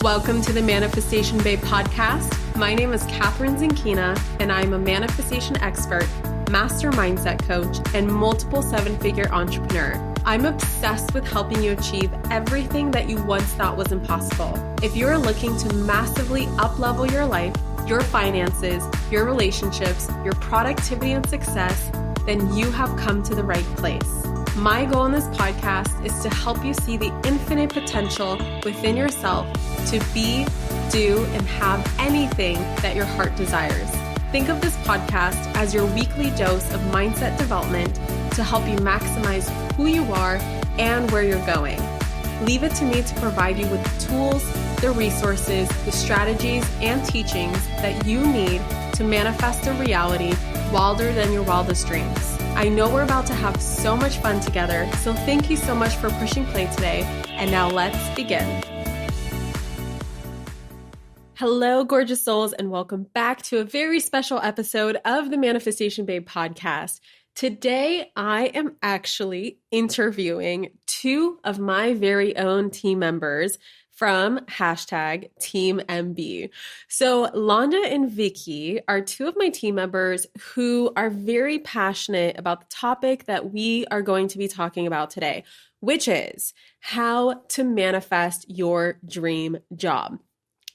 Welcome to the Manifestation Babe podcast. My name is Catherine Zinkina, and I'm a manifestation expert, master mindset coach, and multiple seven-figure entrepreneur. I'm obsessed with helping you achieve everything that you once thought was impossible. If you're looking to massively up-level your life, your finances, your relationships, your productivity and success, then you have come to the right place. My goal in this podcast is to help you see the infinite potential within yourself to be, do, and have anything that your heart desires. Think of this podcast as your weekly dose of mindset development to help you maximize who you are and where you're going. Leave it to me to provide you with the tools, the resources, the strategies, and teachings that you need to manifest a reality wilder than your wildest dreams. I know we're about to have so much fun together, so thank you so much for pushing play today, and now let's begin. Hello, gorgeous souls, and welcome back to a very special episode of the Manifestation Babe podcast. Today, I am actually interviewing two of my very own team members from #TeamMB. So Londa and Vicki are two of my team members who are very passionate about the topic that we are going to be talking about today, which is how to manifest your dream job.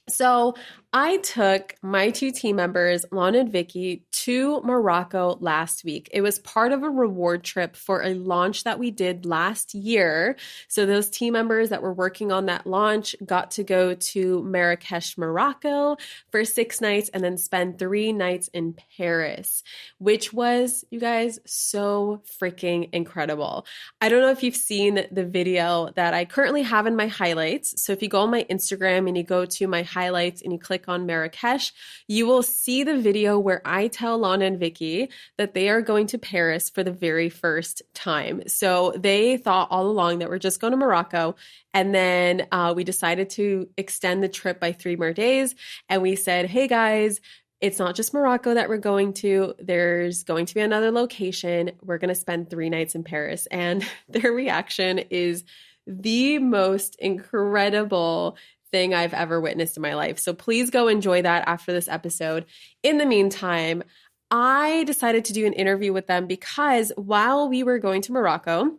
So I took my two team members, Londa and Vicki, to Morocco last week. It was part of a reward trip for a launch that we did last year. So those team members that were working on that launch got to go to Marrakesh, Morocco for 6 nights and then spend 3 nights in Paris, which was, you guys, so freaking incredible. I don't know if you've seen the video that I currently have in my highlights. So if you go on my Instagram and you go to my highlights and you click on Marrakesh, you will see the video where I tell Londa and Vicki that they are going to Paris for the very first time. So they thought all along that we're just going to Morocco. And then we decided to extend the trip by 3 more days. And we said, hey guys, it's not just Morocco that we're going to. There's going to be another location. We're going to spend 3 nights in Paris. And their reaction is the most incredible thing I've ever witnessed in my life. So please go enjoy that after this episode. In the meantime, I decided to do an interview with them because while we were going to Morocco,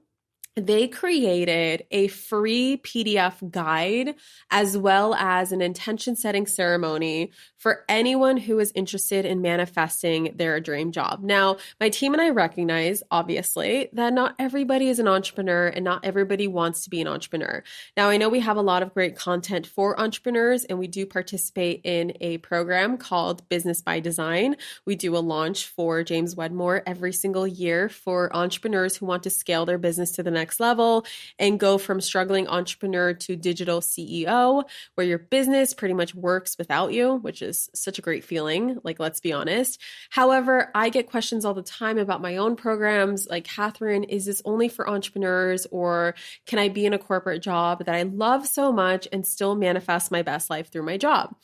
they created a free PDF guide as well as an intention setting ceremony for anyone who is interested in manifesting their dream job. Now, my team and I recognize, obviously, that not everybody is an entrepreneur and not everybody wants to be an entrepreneur. Now, I know we have a lot of great content for entrepreneurs, and we do participate in a program called Business by Design. We do a launch for James Wedmore every single year for entrepreneurs who want to scale their business to the next level and go from struggling entrepreneur to digital CEO, where your business pretty much works without you, which is such a great feeling. Like, let's be honest. However, I get questions all the time about my own programs. Like, Catherine, is this only for entrepreneurs, or can I be in a corporate job that I love so much and still manifest my best life through my job?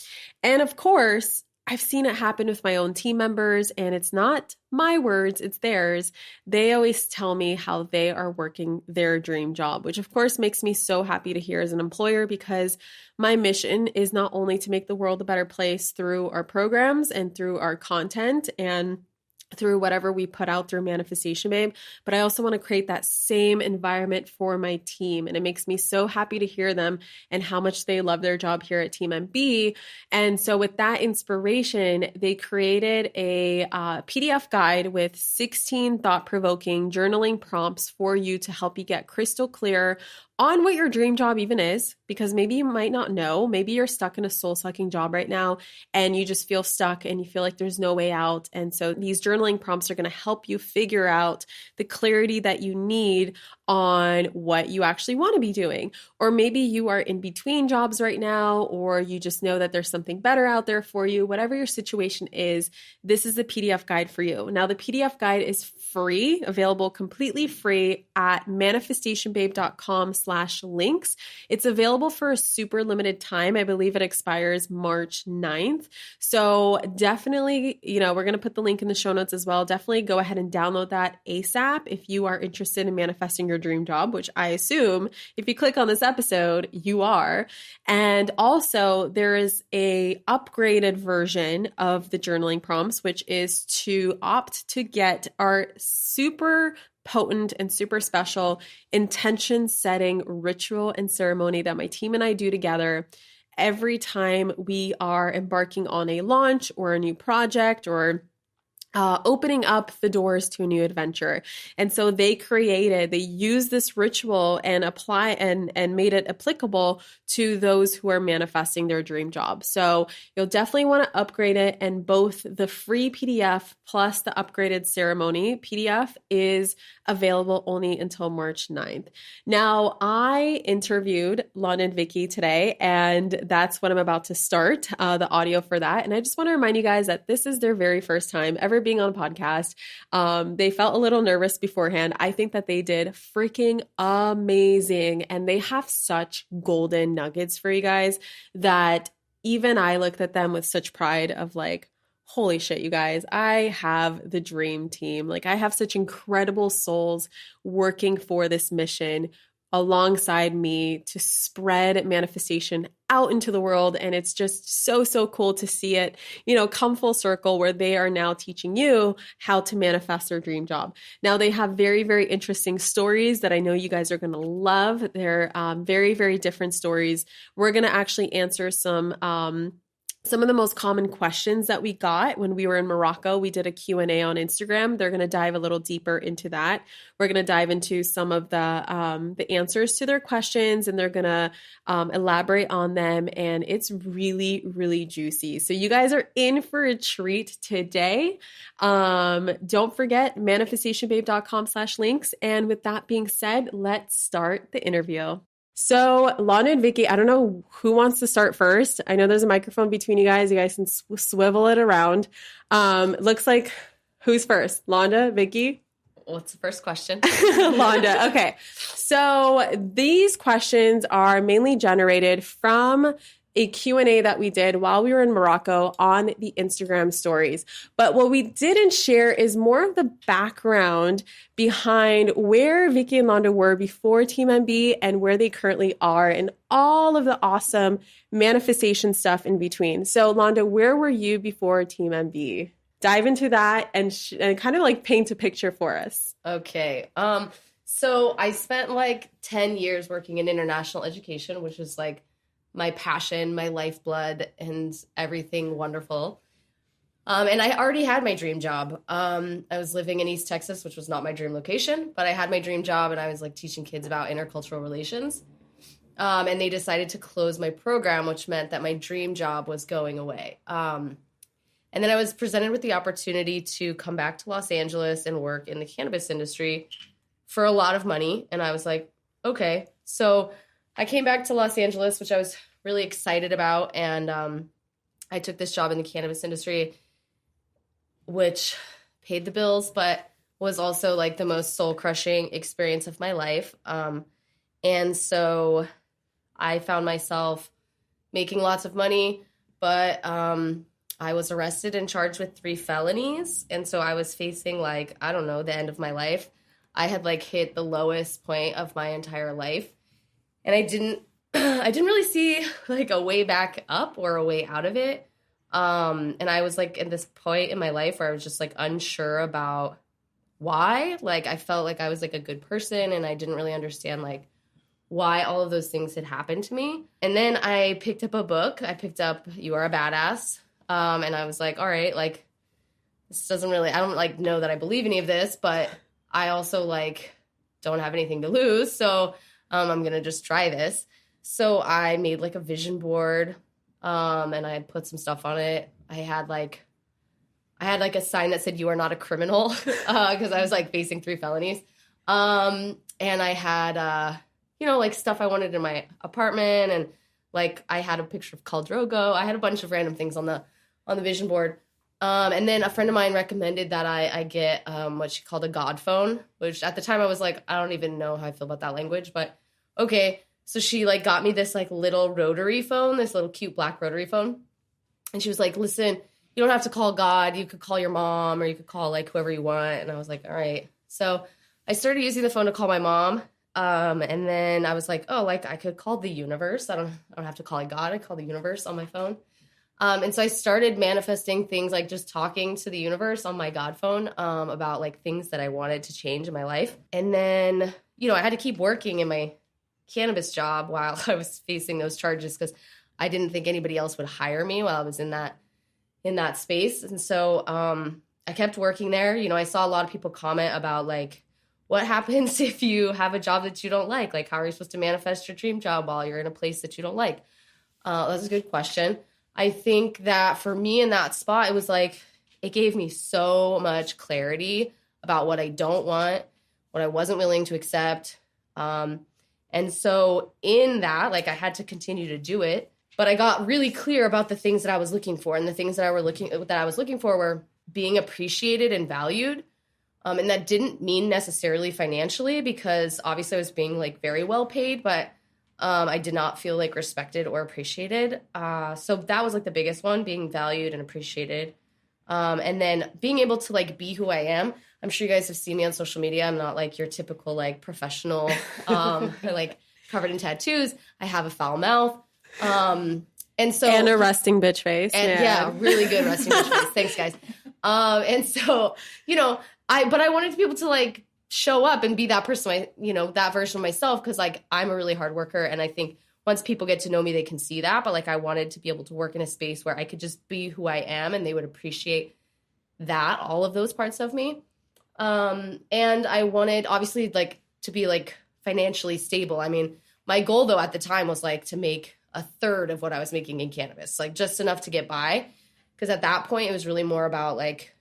And of course, I've seen it happen with my own team members, and it's not my words, it's theirs. They always tell me how they are working their dream job, which of course makes me so happy to hear as an employer, because my mission is not only to make the world a better place through our programs and through our content and through whatever we put out through Manifestation Babe, but I also want to create that same environment for my team. And it makes me so happy to hear them and how much they love their job here at TeamMB. And so with that inspiration, they created a PDF guide with 16 thought-provoking journaling prompts for you to help you get crystal clear on what your dream job even is, because maybe you might not know. Maybe you're stuck in a soul-sucking job right now and you just feel stuck and you feel like there's no way out. And so these journaling prompts are going to help you figure out the clarity that you need on what you actually want to be doing. Or maybe you are in between jobs right now, or you just know that there's something better out there for you. Whatever your situation is, this is the PDF guide for you. Now, the PDF guide is free, available completely free at manifestationbabe.com/ untitled.chapter.com/links. It's available for a super limited time. I believe it expires March 9th. So definitely, we're going to put the link in the show notes as well. Definitely go ahead and download that ASAP if you are interested in manifesting your dream job, which I assume if you click on this episode, you are. And also there is a upgraded version of the journaling prompts, which is to opt to get our super potent and super special intention setting ritual and ceremony that my team and I do together every time we are embarking on a launch or a new project or opening up the doors to a new adventure. And so they used this ritual and made it applicable to those who are manifesting their dream job. So you'll definitely want to upgrade it. And both the free PDF plus the upgraded ceremony PDF is available only until March 9th. Now, I interviewed Londa and Vicki today, and that's what I'm about to start, the audio for that. And I just want to remind you guys that this is their very first time ever being on a podcast. They felt a little nervous beforehand. I think that they did freaking amazing. And they have such golden nuggets for you guys that even I looked at them with such pride of like, holy shit, you guys, I have the dream team. Like I have such incredible souls working for this mission alongside me to spread manifestation out into the world. And it's just so, so cool to see it, come full circle where they are now teaching you how to manifest their dream job. Now they have very, very interesting stories that I know you guys are going to love. They're very, very different stories. We're going to actually answer some of the most common questions that we got when we were in Morocco. We did a Q&A on Instagram. They're going to dive a little deeper into that. We're going to dive into some of the answers to their questions, and they're going to elaborate on them. And it's really, really juicy. So you guys are in for a treat today. Don't forget manifestationbabe.com/links. And with that being said, let's start the interview. So Londa and Vicki, I don't know who wants to start first. I know there's a microphone between you guys. You guys can swivel it around. Looks like who's first? Londa, Vicki? What's the first question? Londa. Okay. So these questions are mainly generated from a Q&A that we did while we were in Morocco on the Instagram stories. But what we didn't share is more of the background behind where Vicki and Londa were before Team MB and where they currently are and all of the awesome manifestation stuff in between. So Londa, where were you before Team MB? Dive into that and kind of like paint a picture for us. Okay. So I spent like 10 years working in international education, which is like my passion, my lifeblood, and everything wonderful. And I already had my dream job. I was living in East Texas, which was not my dream location, but I had my dream job and I was like teaching kids about intercultural relations. And they decided to close my program, which meant that my dream job was going away. And then I was presented with the opportunity to come back to Los Angeles and work in the cannabis industry for a lot of money. And I was like, okay. So I came back to Los Angeles, which I was really excited about, and I took this job in the cannabis industry, which paid the bills, but was also like the most soul-crushing experience of my life. And so I found myself making lots of money, but I was arrested and charged with 3 felonies, and so I was facing like, I don't know, the end of my life. I had like hit the lowest point of my entire life. And I didn't really see like a way back up or a way out of it. And I was like at this point in my life where I was just like unsure about why. Like I felt like I was like a good person and I didn't really understand like why all of those things had happened to me. And then I picked up a book. I picked up You Are a Badass. And I was like, all right, like this doesn't really, I don't like know that I believe any of this, but I also like don't have anything to lose. So I'm going to just try this. So I made like a vision board and I had put some stuff on it. I had like a sign that said, "You are not a criminal," because I was like facing 3 felonies. And I had, like stuff I wanted in my apartment. And like I had a picture of Khal Drogo. I had a bunch of random things on the vision board. And then a friend of mine recommended that I get what she called a God phone, which at the time I was like, I don't even know how I feel about that language, but okay. So she like got me this like little rotary phone, this little cute black rotary phone. And she was like, listen, you don't have to call God. You could call your mom or you could call like whoever you want. And I was like, all right. So I started using the phone to call my mom. And then I was like, oh, like I could call the universe. I don't have to call God. I call the universe on my phone. And so I started manifesting things like just talking to the universe on my God phone about like things that I wanted to change in my life. And then, I had to keep working in my cannabis job while I was facing those charges because I didn't think anybody else would hire me while I was in that space. And so I kept working there. I saw a lot of people comment about like, what happens if you have a job that you don't like? Like, how are you supposed to manifest your dream job while you're in a place that you don't like? That's a good question. I think that for me in that spot, it was like, it gave me so much clarity about what I don't want, what I wasn't willing to accept. And so in that, like I had to continue to do it, but I got really clear about the things that I was looking for. And the things that I was looking for were being appreciated and valued. And that didn't mean necessarily financially because obviously I was being like very well paid, but I did not feel like respected or appreciated. So that was like the biggest one, being valued and appreciated. And then being able to like be who I am. I'm sure you guys have seen me on social media. I'm not like your typical like professional, like covered in tattoos. I have a foul mouth. And a resting bitch face. And yeah, really good resting bitch face. Thanks guys. And so, but I wanted to be able to like show up and be that person, that version of myself. Cause like, I'm a really hard worker. And I think once people get to know me, they can see that. But like, I wanted to be able to work in a space where I could just be who I am and they would appreciate that, all of those parts of me. And I wanted obviously like to be like financially stable. I mean, my goal though at the time was like to make a third of what I was making in cannabis, like just enough to get by. Cause at that point it was really more about like,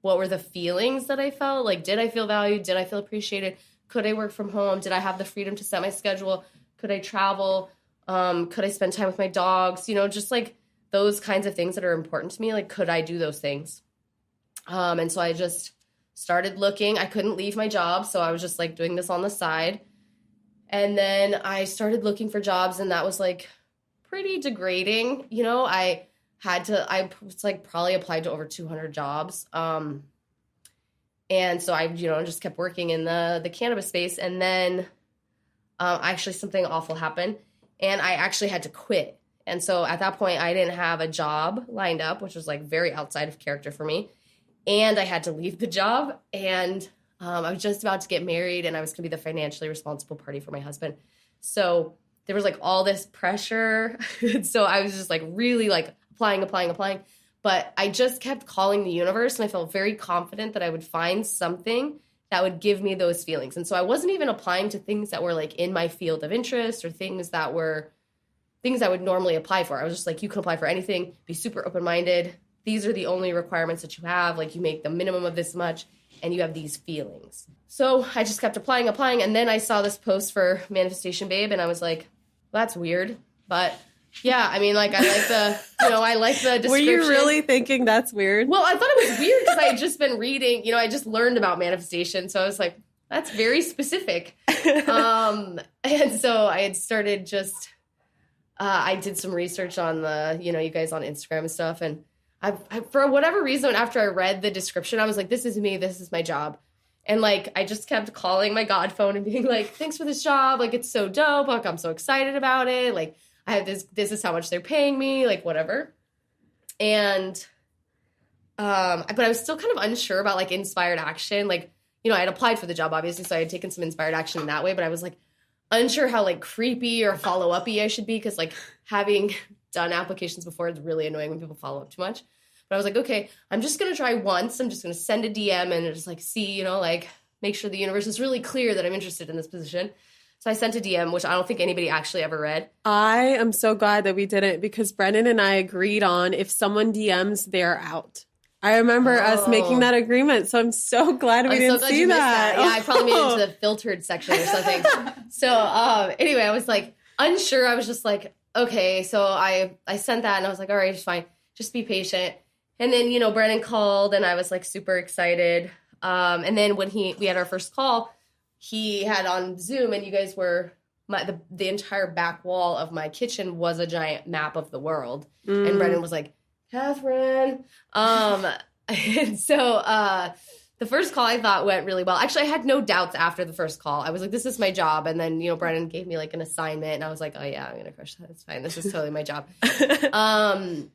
what were the feelings that I felt? Like, did I feel valued? Did I feel appreciated? Could I work from home? Did I have the freedom to set my schedule? Could I travel? Could I spend time with my dogs? Just like those kinds of things that are important to me. Like, could I do those things? And so I just started looking. I couldn't leave my job. So I was just like doing this on the side. And then I started looking for jobs and that was like pretty degrading. I was like probably applied to over 200 jobs. And so I, just kept working in the cannabis space. And then actually something awful happened and I actually had to quit. And so at that point I didn't have a job lined up, which was like very outside of character for me. And I had to leave the job and I was just about to get married and I was going to be the financially responsible party for my husband. So there was like all this pressure. So I was just like really like applying. But I just kept calling the universe and I felt very confident that I would find something that would give me those feelings. And so I wasn't even applying to things that were like in my field of interest or things that were things I would normally apply for. I was just like, you can apply for anything, be super open-minded. These are the only requirements that you have. Like you make the minimum of this much and you have these feelings. So I just kept applying. And then I saw this post for Manifestation Babe and I was like, well, that's weird. But yeah, I mean, like, I like the description. Were you really thinking that's weird? Well, I thought it was weird because I had just been reading, I just learned about manifestation. So I was like, that's very specific. And so I had started I did some research on you guys on Instagram and stuff. And I, for whatever reason, after I read the description, I was like, this is me. This is my job. And like, I just kept calling my God phone and being like, thanks for this job. Like, it's so dope. Like, I'm so excited about it. Like, I have this is how much they're paying me, like whatever. And, but I was still kind of unsure about like inspired action. Like, I had applied for the job obviously, so I had taken some inspired action in that way, but I was like unsure how like creepy or follow-up-y I should be. Cause like having done applications before, it's really annoying when people follow up too much. But I was like, okay, I'm just going to try once. I'm just going to send a DM and just like see, like make sure the universe is really clear that I'm interested in this position. So I sent a DM, which I don't think anybody actually ever read. I am so glad that we didn't because Brennan and I agreed on if someone DMs, they're out. I remember us making that agreement. So I'm so glad we didn't see that. Yeah, I probably made it into the filtered section or something. So anyway, I was like unsure. I was just like, okay. So I sent that and I was like, all right, it's fine. Just be patient. And then, Brennan called and I was like super excited. And then when we had our first call, he had on Zoom and you guys were the entire back wall of my kitchen was a giant map of the world. And Brennan was like, Catherine. And so the first call I thought went really well. Actually, I had no doubts after the first call. I was like, this is my job. And then, Brennan gave me like an assignment and I was like, oh yeah, I'm going to crush that. It's fine. This is totally my job. And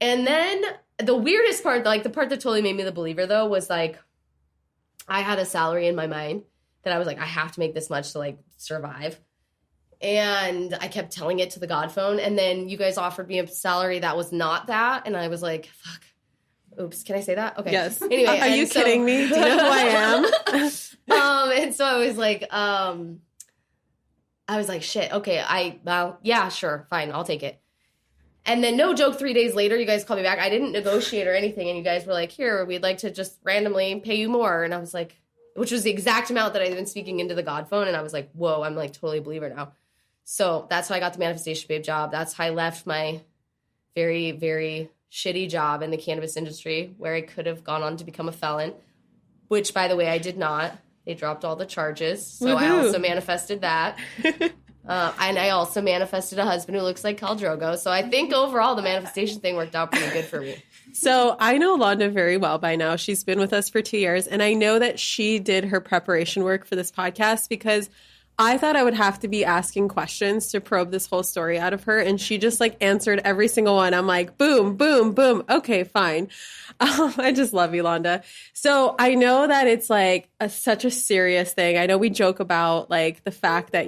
then the weirdest part, like the part that totally made me the believer though, was like, I had a salary in my mind that I was like, I have to make this much to like survive. And I kept telling it to the God phone. And then you guys offered me a salary that was not that. And I was like, fuck. Oops, can I say that? Okay. Yes. Anyway, are you kidding me? Do you know who I am? And so I was like, shit, okay, yeah, sure, fine, I'll take it. And then no joke, 3 days later, you guys called me back. I didn't negotiate or anything. And you guys were like, here, we'd like to just randomly pay you more. And I was like, which was the exact amount that I'd been speaking into the God phone. And I was like, whoa, I'm like totally a believer now. So that's how I got the Manifestation Babe job. That's how I left my very, very shitty job in the cannabis industry where I could have gone on to become a felon, which, by the way, I did not. They dropped all the charges. So Woohoo. I also manifested that. And I also manifested a husband who looks like Khal Drogo. So I think overall the manifestation thing worked out pretty good for me. So I know Londa very well by now. She's been with us for 2 years. And I know that she did her preparation work for this podcast because I thought I would have to be asking questions to probe this whole story out of her. And she just like answered every single one. I'm like, boom, boom, boom. Okay, fine. I just love you, Londa. So I know that it's like such a serious thing. I know we joke about like the fact that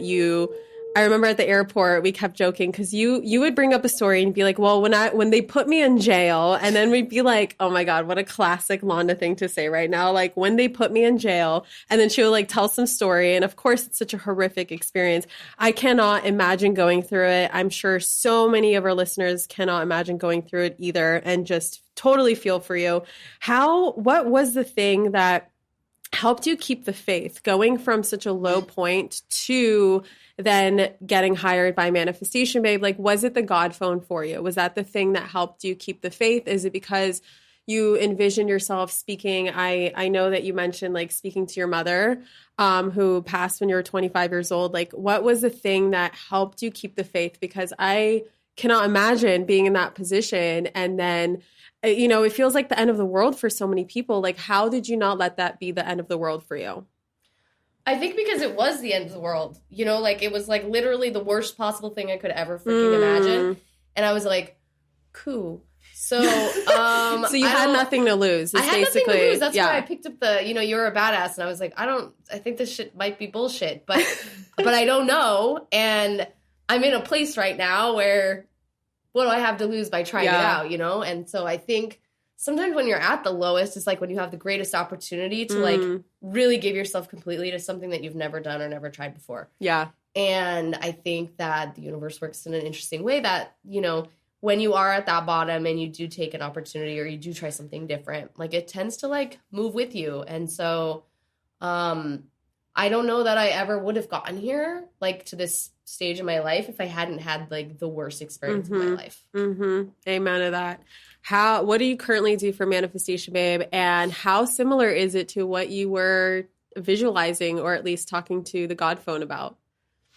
I remember at the airport, we kept joking because you would bring up a story and be like, well, when they put me in jail, and then we'd be like, oh my God, what a classic Londa thing to say right now. Like when they put me in jail, and then she would like tell some story. And of course, it's such a horrific experience. I cannot imagine going through it. I'm sure so many of our listeners cannot imagine going through it either, and just totally feel for you. What was the thing that helped you keep the faith going from such a low point to then getting hired by Manifestation Babe? Like, was it the God phone for you? Was that the thing that helped you keep the faith? Is it because you envisioned yourself speaking? I know that you mentioned like speaking to your mother, who passed when you were 25 years old. Like, what was the thing that helped you keep the faith? Because I cannot imagine being in that position. And then, it feels like the end of the world for so many people. Like, how did you not let that be the end of the world for you? I think because it was the end of the world, like it was like literally the worst possible thing I could ever freaking imagine. And I was like, cool. So, so you had nothing to lose. I had nothing to lose. That's why I picked up the, you're a badass. And I was like, I think this shit might be bullshit, but I don't know. And I'm in a place right now where what do I have to lose by trying it out, And so I think sometimes when you're at the lowest, it's like when you have the greatest opportunity to like really give yourself completely to something that you've never done or never tried before. Yeah. And I think that the universe works in an interesting way that, when you are at that bottom and you do take an opportunity or you do try something different, like it tends to like move with you. And so I don't know that I ever would have gotten here, like to this stage in my life if I hadn't had like the worst experience of my life. Mm-hmm. Amen to that. What do you currently do for Manifestation Babe, and how similar is it to what you were visualizing or at least talking to the God phone about?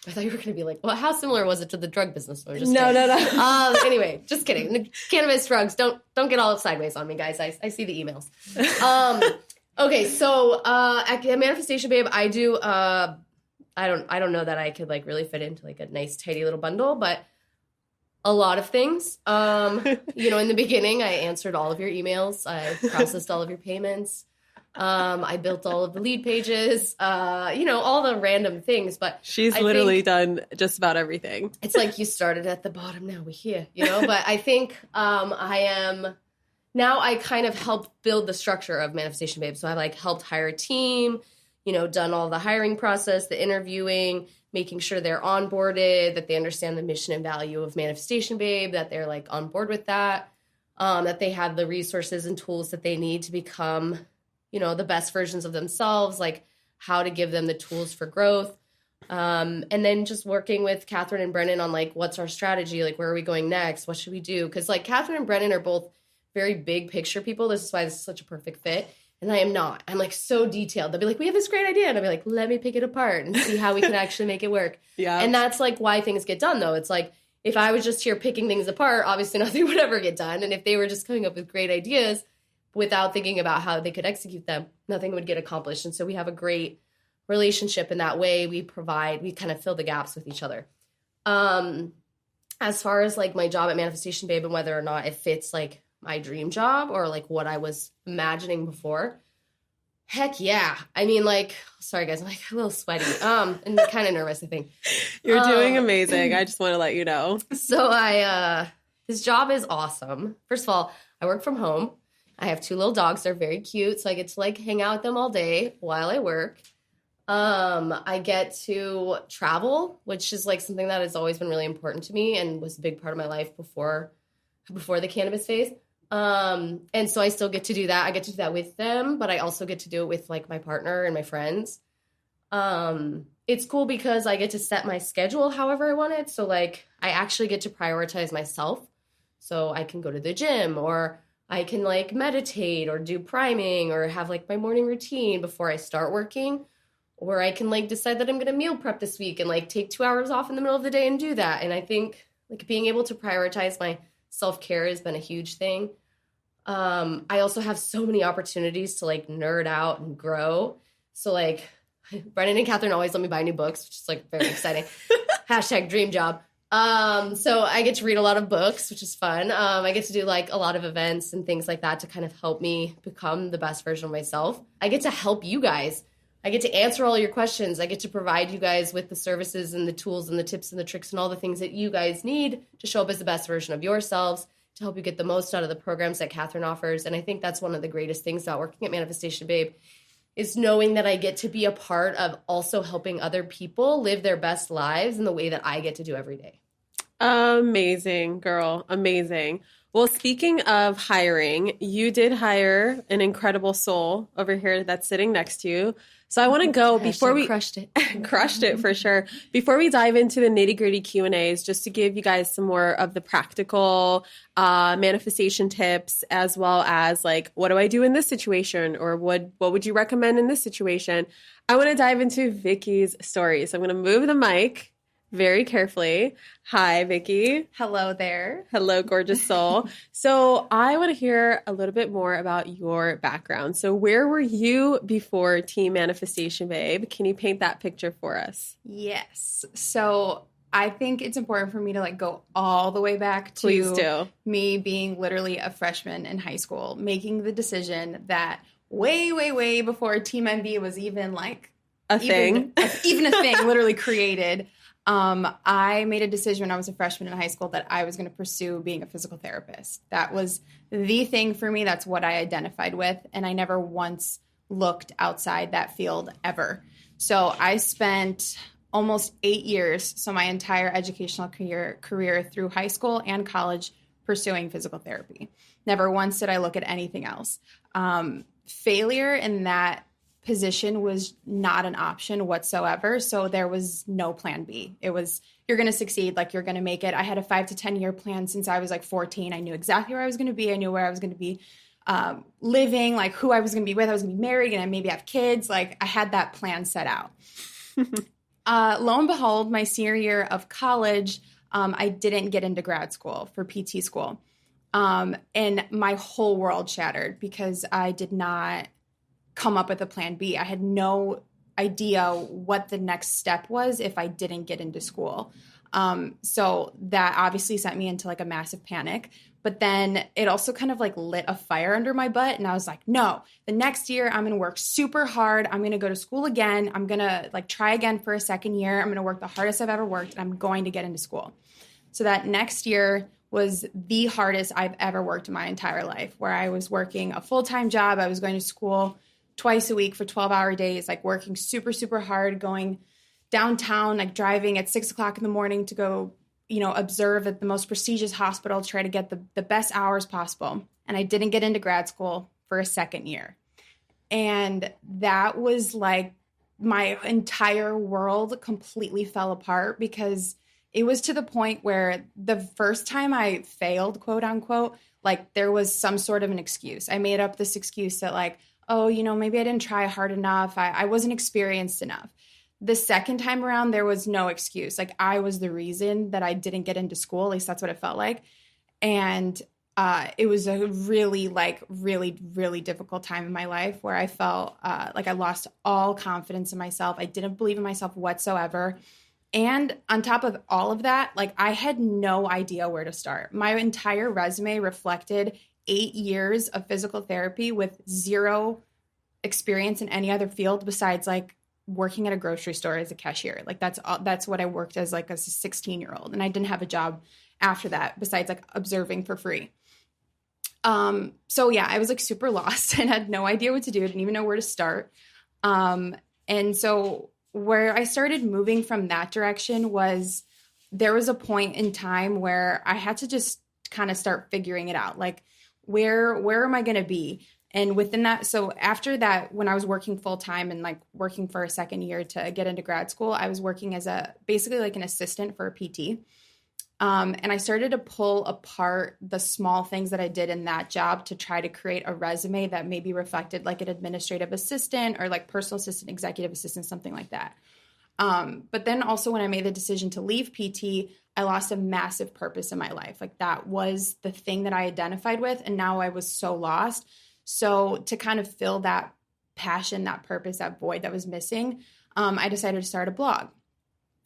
I thought you were going to be like, well, how similar was it to the drug business? No. Anyway, just kidding. The cannabis drugs, don't get all sideways on me, guys. I see the emails. Okay, so at Manifestation Babe, I do. I don't know that I could like really fit into like a nice tidy little bundle, but a lot of things. In the beginning, I answered all of your emails. I processed all of your payments. I built all of the lead pages, all the random things, but she's literally done just about everything. It's like you started at the bottom, now we're here, but I think, now I kind of helped build the structure of Manifestation Babe. So I like helped hire a team, done all the hiring process, the interviewing, making sure they're onboarded, that they understand the mission and value of Manifestation Babe, that they're like on board with that, that they have the resources and tools that they need to become the best versions of themselves, like how to give them the tools for growth. And then just working with Catherine and Brennan on like, what's our strategy? Like, where are we going next? What should we do? Because like Catherine and Brennan are both very big picture people. This is why this is such a perfect fit. And I am not. I'm like so detailed. They'll be like, we have this great idea. And I'll be like, let me pick it apart and see how we can actually make it work. Yeah. And that's like why things get done though. It's like, if I was just here picking things apart, obviously nothing would ever get done. And if they were just coming up with great ideas without thinking about how they could execute them, nothing would get accomplished. And so we have a great relationship in that way. We kind of fill the gaps with each other. As far as like my job at Manifestation Babe and whether or not it fits like my dream job or like what I was imagining before, heck yeah. I mean, like, sorry guys, I'm like a little sweaty and kind of nervous, I think. You're doing amazing. I just want to let you know. So this job is awesome. First of all, I work from home. I have 2 little dogs. They're very cute. So I get to like hang out with them all day while I work. I get to travel, which is like something that has always been really important to me and was a big part of my life before the cannabis phase. And so I still get to do that. I get to do that with them, but I also get to do it with like my partner and my friends. It's cool because I get to set my schedule however I want it. So like I actually get to prioritize myself. So I can go to the gym or I can like meditate or do priming or have like my morning routine before I start working. Or I can like decide that I'm going to meal prep this week and like take 2 hours off in the middle of the day and do that. And I think like being able to prioritize my self-care has been a huge thing. I also have so many opportunities to like nerd out and grow. So like Brennan and Catherine always let me buy new books, which is like very exciting. Hashtag dream job. So I get to read a lot of books, which is fun. I get to do like a lot of events and things like that to kind of help me become the best version of myself. I get to help you guys. I get to answer all your questions. I get to provide you guys with the services and the tools and the tips and the tricks and all the things that you guys need to show up as the best version of yourselves, to help you get the most out of the programs that Catherine offers. And I think that's one of the greatest things about working at Manifestation Babe is knowing that I get to be a part of also helping other people live their best lives in the way that I get to do every day. Amazing, girl. Amazing. Well, speaking of hiring, you did hire an incredible soul over here that's sitting next to you. So I want to go before we crushed it. crushed it for sure. Before we dive into the nitty-gritty Q&As, just to give you guys some more of the practical manifestation tips, as well as like, what do I do in this situation? Or what would you recommend in this situation? I want to dive into Vicki's story. So I'm going to move the mic very carefully. Hi, Vicki. Hello there. Hello, gorgeous soul. So I want to hear a little bit more about your background. So where were you before Team Manifestation Babe? Can you paint that picture for us? Yes. So I think it's important for me to like go all the way back to Please do. Me being literally a freshman in high school, making the decision that way, way, way before Team MB was even like Thing. even a thing literally created. I made a decision when I was a freshman in high school that I was going to pursue being a physical therapist. That was the thing for me. That's what I identified with. And I never once looked outside that field ever. So I spent almost 8 years, so my entire educational career through high school and college, pursuing physical therapy. Never once did I look at anything else. Failure in that position was not an option whatsoever. So there was no plan B. It was, you're going to succeed, like you're going to make it. I had a 5 to 10 year plan since I was like 14. I knew exactly where I was going to be. I knew where I was going to be living, like who I was going to be with. I was going to be married and maybe have kids. Like I had that plan set out. Lo and behold, my senior year of college, I didn't get into grad school for PT school. And my whole world shattered because I did not come up with a plan B. I had no idea what the next step was if I didn't get into school. So that obviously sent me into like a massive panic. But then it also kind of like lit a fire under my butt. And I was like, no, the next year I'm going to work super hard. I'm going to go to school again. I'm going to like try again for a second year. I'm going to work the hardest I've ever worked. And I'm going to get into school. So that next year was the hardest I've ever worked in my entire life, where I was working a full-time job. I was going to school twice a week for 12-hour days, like working super, super hard, going downtown, like driving at 6 o'clock in the morning to go, observe at the most prestigious hospital, try to get the best hours possible. And I didn't get into grad school for a second year. And that was like my entire world completely fell apart, because it was to the point where the first time I failed, quote unquote, like there was some sort of an excuse. I made up this excuse that like, oh, maybe I didn't try hard enough. I wasn't experienced enough. The second time around, there was no excuse. Like, I was the reason that I didn't get into school. At least that's what it felt like. And it was a really, really, really difficult time in my life where I felt like I lost all confidence in myself. I didn't believe in myself whatsoever. And on top of all of that, like, I had no idea where to start. My entire resume reflected 8 years of physical therapy with zero experience in any other field besides like working at a grocery store as a cashier. Like, that's what I worked as, like, as a 16-year-old. And I didn't have a job after that besides like observing for free. So yeah, I was like super lost and had no idea what to do. I didn't even know where to start. And so where I started moving from that direction was, there was a point in time where I had to just kind of start figuring it out. Like, where am I going to be? And within that, so after that, when I was working full time and like working for a second year to get into grad school, I was working as basically like an assistant for a PT. And I started to pull apart the small things that I did in that job to try to create a resume that maybe reflected like an administrative assistant or like personal assistant, executive assistant, something like that. But then also when I made the decision to leave PT, I lost a massive purpose in my life. Like, that was the thing that I identified with. And now I was so lost. So to kind of fill that passion, that purpose, that void that was missing, I decided to start a blog.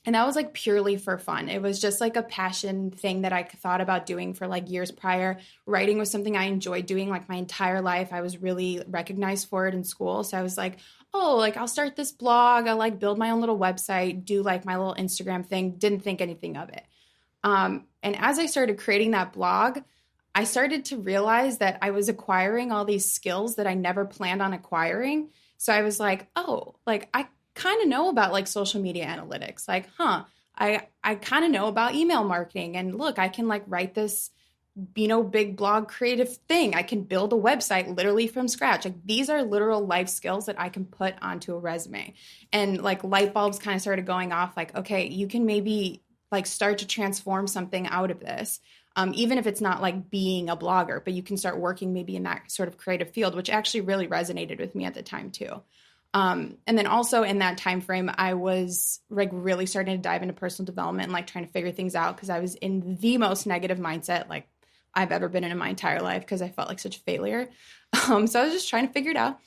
And that was like purely for fun. It was just like a passion thing that I thought about doing for like years prior. Writing was something I enjoyed doing like my entire life. I was really recognized for it in school. So I was like, oh, like, I'll start this blog. I'll like build my own little website, do like my little Instagram thing. Didn't think anything of it. And as I started creating that blog, I started to realize that I was acquiring all these skills that I never planned on acquiring. So I was like, oh, like, I kind of know about like social media analytics. Like, I kind of know about email marketing. And look, I can like write this, big blog creative thing. I can build a website literally from scratch. Like, these are literal life skills that I can put onto a resume. And like light bulbs kind of started going off, like, okay, you can maybe like start to transform something out of this. Even if it's not like being a blogger, but you can start working maybe in that sort of creative field, which actually really resonated with me at the time too. And then also in that time frame, I was like really starting to dive into personal development and like trying to figure things out, because I was in the most negative mindset like I've ever been in my entire life, because I felt like such a failure. So I was just trying to figure it out.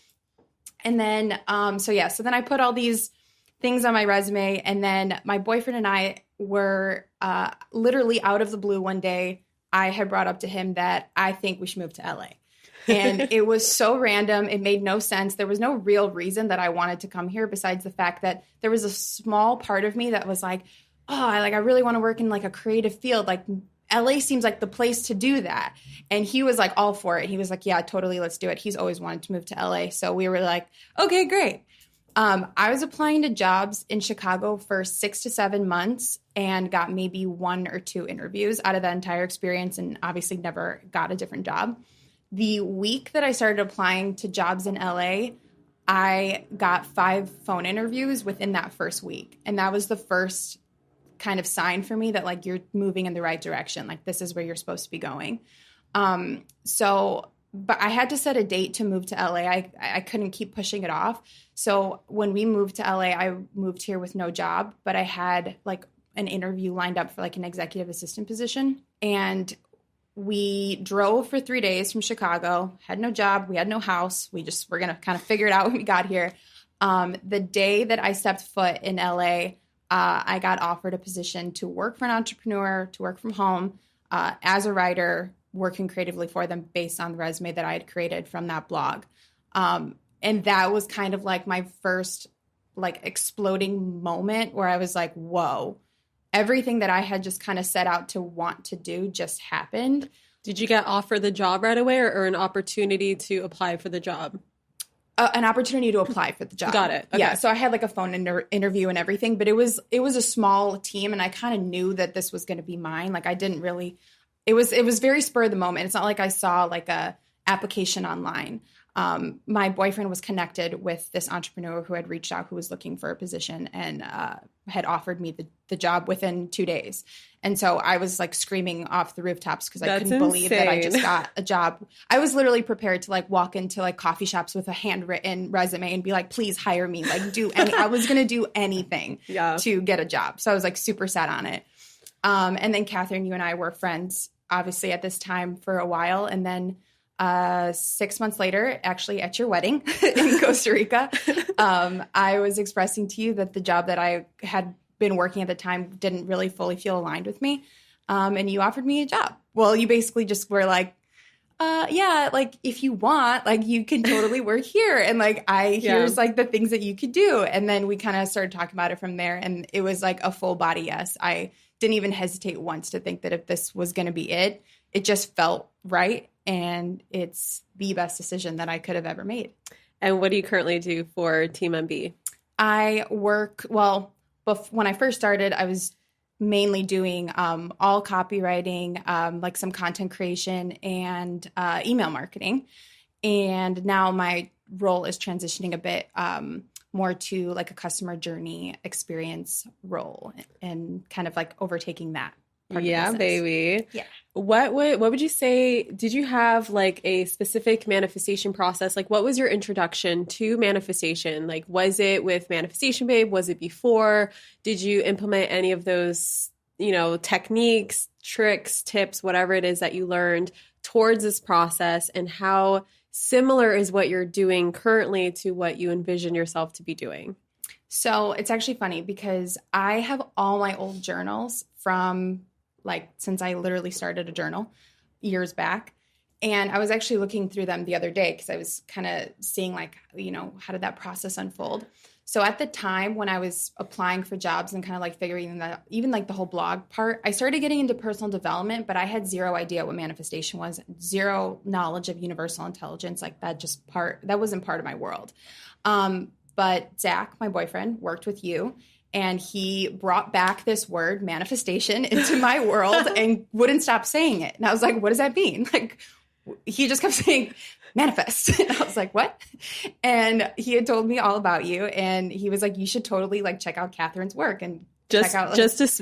And then, so then I put all these things on my resume, and then my boyfriend and I were literally out of the blue one day, I had brought up to him that I think we should move to LA. And it was so random. It made no sense. There was no real reason that I wanted to come here besides the fact that there was a small part of me that was like, oh, I really want to work in like a creative field. Like, LA seems like the place to do that. And he was like all for it. He was like, yeah, totally, let's do it. He's always wanted to move to LA. So we were like, okay, great. I was applying to jobs in Chicago for 6 to 7 months and got maybe 1 or 2 interviews out of that entire experience, and obviously never got a different job. The week that I started applying to jobs in LA, I got 5 phone interviews within that first week. And that was the first kind of sign for me that like, you're moving in the right direction. Like, this is where you're supposed to be going. But I had to set a date to move to LA. I couldn't keep pushing it off. So when we moved to LA, I moved here with no job, but I had like an interview lined up for like an executive assistant position. And we drove for 3 days from Chicago, had no job. We had no house. We just were going to kind of figure it out when we got here. The day that I stepped foot in LA, I got offered a position to work for an entrepreneur, to work from home as a writer, working creatively for them based on the resume that I had created from that blog. And that was kind of like my first like exploding moment where I was like, whoa, everything that I had just kind of set out to want to do just happened. Did you get offered the job right away, or an opportunity to apply for the job? An opportunity to apply for the job. Got it. Okay. Yeah. So I had like a phone interview and everything, but it was a small team, and I kind of knew that this was going to be mine. Like, I didn't really, it was very spur of the moment. It's not like I saw like a application online. My boyfriend was connected with this entrepreneur who had reached out, who was looking for a position, and had offered me the job within 2 days. And so I was like screaming off the rooftops because I That's couldn't believe that I just insane. got a job. I was literally prepared to like walk into like coffee shops with a handwritten resume and be like, please hire me. Like I was going to do anything Yeah. to get a job. So I was like super set on it. And then Catherine, you and I were friends obviously at this time for a while. And then 6 months later, actually at your wedding in Costa Rica, I was expressing to you that the job that I had been working at the time didn't really fully feel aligned with me. And you offered me a job. Well, you basically just were like, yeah, like if you want, like you can totally work here. And like, here's like the things that you could do. And then we kind of started talking about it from there. And it was like a full body yes. I didn't even hesitate once to think that if this was going to be it, it just felt right. And it's the best decision that I could have ever made. And what do you currently do for Team MB? I work, well, when I first started, I was mainly doing all copywriting, like some content creation and email marketing. And now my role is transitioning a bit more to like a customer journey experience role and kind of like overtaking that. Yeah, baby. Yeah. What would you say, did you have like a specific manifestation process? Like what was your introduction to manifestation? Like was it with Manifestation Babe? Was it before? Did you implement any of those, techniques, tricks, tips, whatever it is that you learned towards this process? And how similar is what you're doing currently to what you envision yourself to be doing? So it's actually funny because I have all my old journals from like since I literally started a journal years back. And I was actually looking through them the other day because I was kind of seeing like, how did that process unfold? So at the time when I was applying for jobs and kind of like figuring that even like the whole blog part, I started getting into personal development, but I had zero idea what manifestation was, zero knowledge of universal intelligence. Like that wasn't part of my world. But Zach, my boyfriend, worked with you. And he brought back this word, manifestation, into my world and wouldn't stop saying it. And I was like, what does that mean? Like, he just kept saying, manifest. And I was like, what? And he had told me all about you. And he was like, you should totally like check out Catherine's work and check out. Like,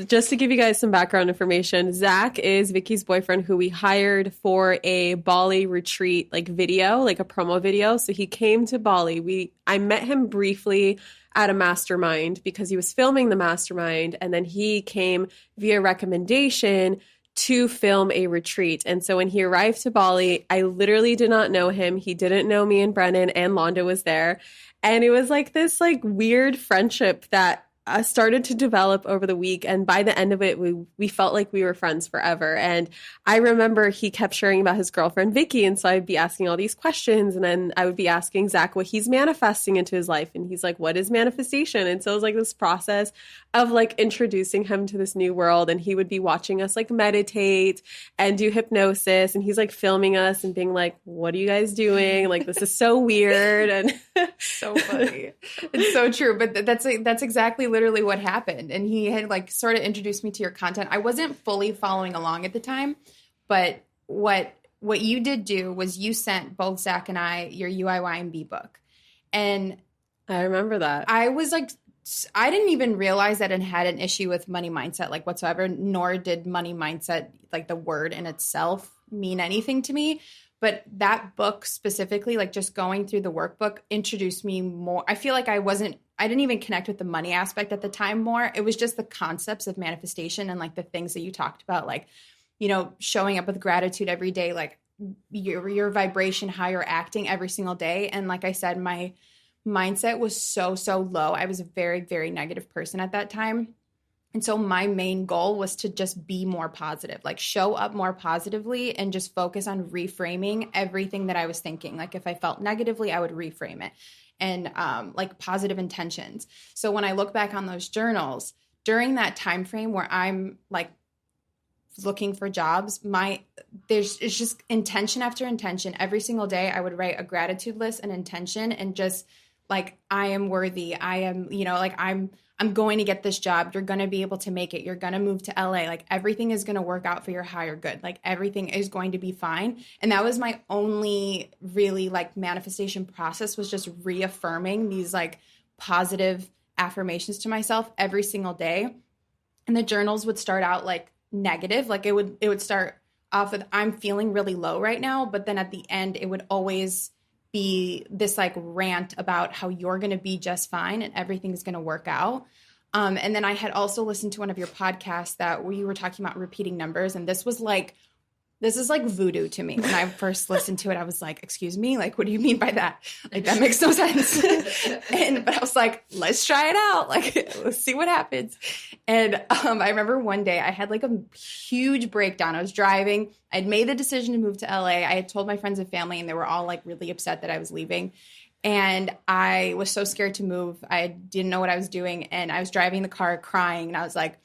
just to give you guys some background information, Zach is Vicky's boyfriend who we hired for a Bali retreat, like video, like a promo video. So he came to Bali. I met him briefly at a mastermind because he was filming the mastermind, and then he came via recommendation to film a retreat. And so when he arrived to Bali, I literally did not know him. He didn't know me and Brennan, and Londa was there. And it was like this like weird friendship that started to develop over the week. And by the end of it, we felt like we were friends forever. And I remember he kept sharing about his girlfriend, Vicki. And so I'd be asking all these questions. And then I would be asking Zach what he's manifesting into his life. And he's like, what is manifestation? And so it was like this process of like introducing him to this new world. And he would be watching us like meditate and do hypnosis. And he's like filming us and being like, what are you guys doing? Like, this is so weird. And so funny. It's so true. But that's exactly literally what happened. And he had like sort of introduced me to your content. I wasn't fully following along at the time, but what you did do was you sent both Zach and I your UIYMB book. And I remember that. I was like, I didn't even realize that it had an issue with money mindset like whatsoever, nor did money mindset, like the word in itself, mean anything to me. But that book specifically, like just going through the workbook, introduced me more. I feel like I didn't even connect with the money aspect at the time more. It was just the concepts of manifestation and like the things that you talked about, like, showing up with gratitude every day, like your vibration, how you're acting every single day. And like I said, my mindset was so low. I was a very, very negative person at that time. And so my main goal was to just be more positive, like show up more positively and just focus on reframing everything that I was thinking. Like if I felt negatively, I would reframe it and like positive intentions. So when I look back on those journals during that time frame where I'm like looking for jobs, it's just intention after intention. Every single day I would write a gratitude list and intention and just like, I am worthy. I am, like I'm going to get this job. You're going to be able to make it. You're going to move to LA. Like everything is going to work out for your higher good. Like everything is going to be fine. And that was my only really like manifestation process, was just reaffirming these like positive affirmations to myself every single day. And the journals would start out like negative. Like it would start off with, I'm feeling really low right now. But then at the end, it would always be this like rant about how you're going to be just fine and everything's going to work out. And then I had also listened to one of your podcasts that we were talking about repeating numbers. And this is like voodoo to me. When I first listened to it, I was like, excuse me? Like, what do you mean by that? Like, that makes no sense. But I was like, let's try it out. Like, let's see what happens. And I remember one day I had like a huge breakdown. I was driving. I'd made the decision to move to LA. I had told my friends and family, and they were all like really upset that I was leaving. And I was so scared to move. I didn't know what I was doing. And I was driving the car crying. And I was like,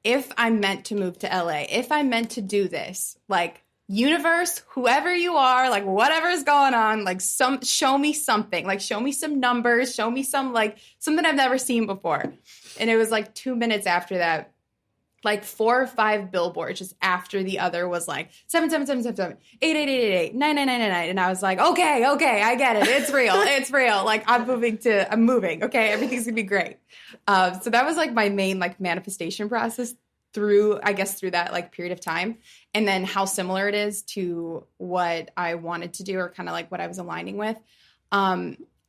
if I'm meant to move to LA, if I'm meant to do this, like, universe, whoever you are, like, whatever's going on, like, show me something, like, show me some numbers, show me some, like, something I've never seen before. And it was like 2 minutes after that, like 4 or 5 billboards just after the other was like 77777 88888 99999, and I was like, okay, I get it, it's real, like, I'm moving, okay, everything's gonna be great. So that was like my main like manifestation process through that like period of time, and then how similar it is to what I wanted to do, or kind of like what I was aligning with.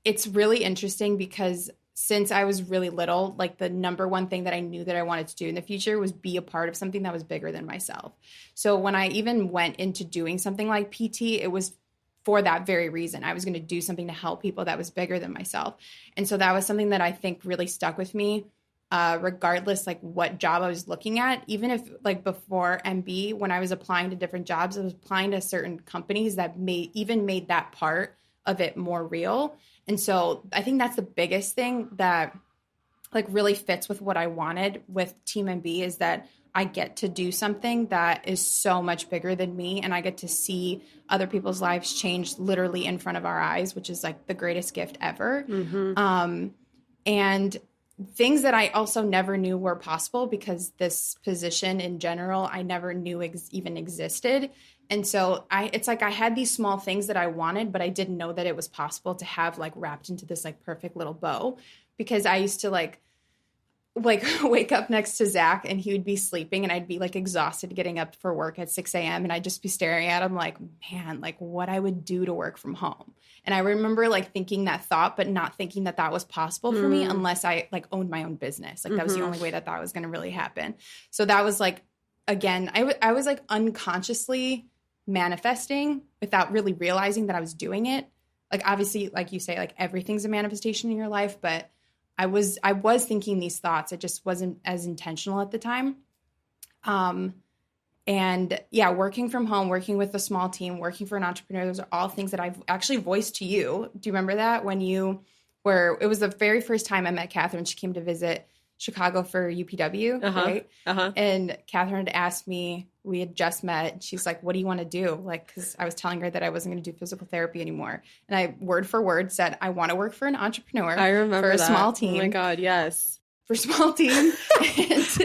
It's really interesting because since I was really little, like the number one thing that I knew that I wanted to do in the future was be a part of something that was bigger than myself. So when I even went into doing something like PT, it was for that very reason. I was going to do something to help people that was bigger than myself. And so that was something that I think really stuck with me, regardless like what job I was looking at. Even if like before MB, when I was applying to different jobs, I was applying to certain companies that made that part of it more real. And so I think that's the biggest thing that like really fits with what I wanted with Team MB, is that I get to do something that is so much bigger than me, and I get to see other people's lives change literally in front of our eyes, which is like the greatest gift ever. Mm-hmm. And things that I also never knew were possible, because this position in general, I never knew even existed. And so it's like I had these small things that I wanted, but I didn't know that it was possible to have like wrapped into this like perfect little bow, because I used to like wake up next to Zach and he would be sleeping and I'd be like exhausted getting up for work at 6 a.m. and I'd just be staring at him like, man, like what I would do to work from home. And I remember like thinking that thought, but not thinking that that was possible for me unless I like owned my own business. Like that was the only way that was going to really happen. So that was like, again, I was like unconsciously manifesting without really realizing that I was doing it. Like obviously, like you say, like everything's a manifestation in your life, but I was thinking these thoughts. It just wasn't as intentional at the time. And yeah, working from home, working with a small team, working for an entrepreneur, those are all things that I've actually voiced to you. Do you remember that when it was the very first time I met Catherine? She came to visit Chicago for UPW, right? And Catherine had asked me, we had just met. She's like, what do you want to do? Like, because I was telling her that I wasn't going to do physical therapy anymore. And I, word for word, said, I want to work for an entrepreneur. I remember for a that. Small team. Oh my God, yes. For a small team.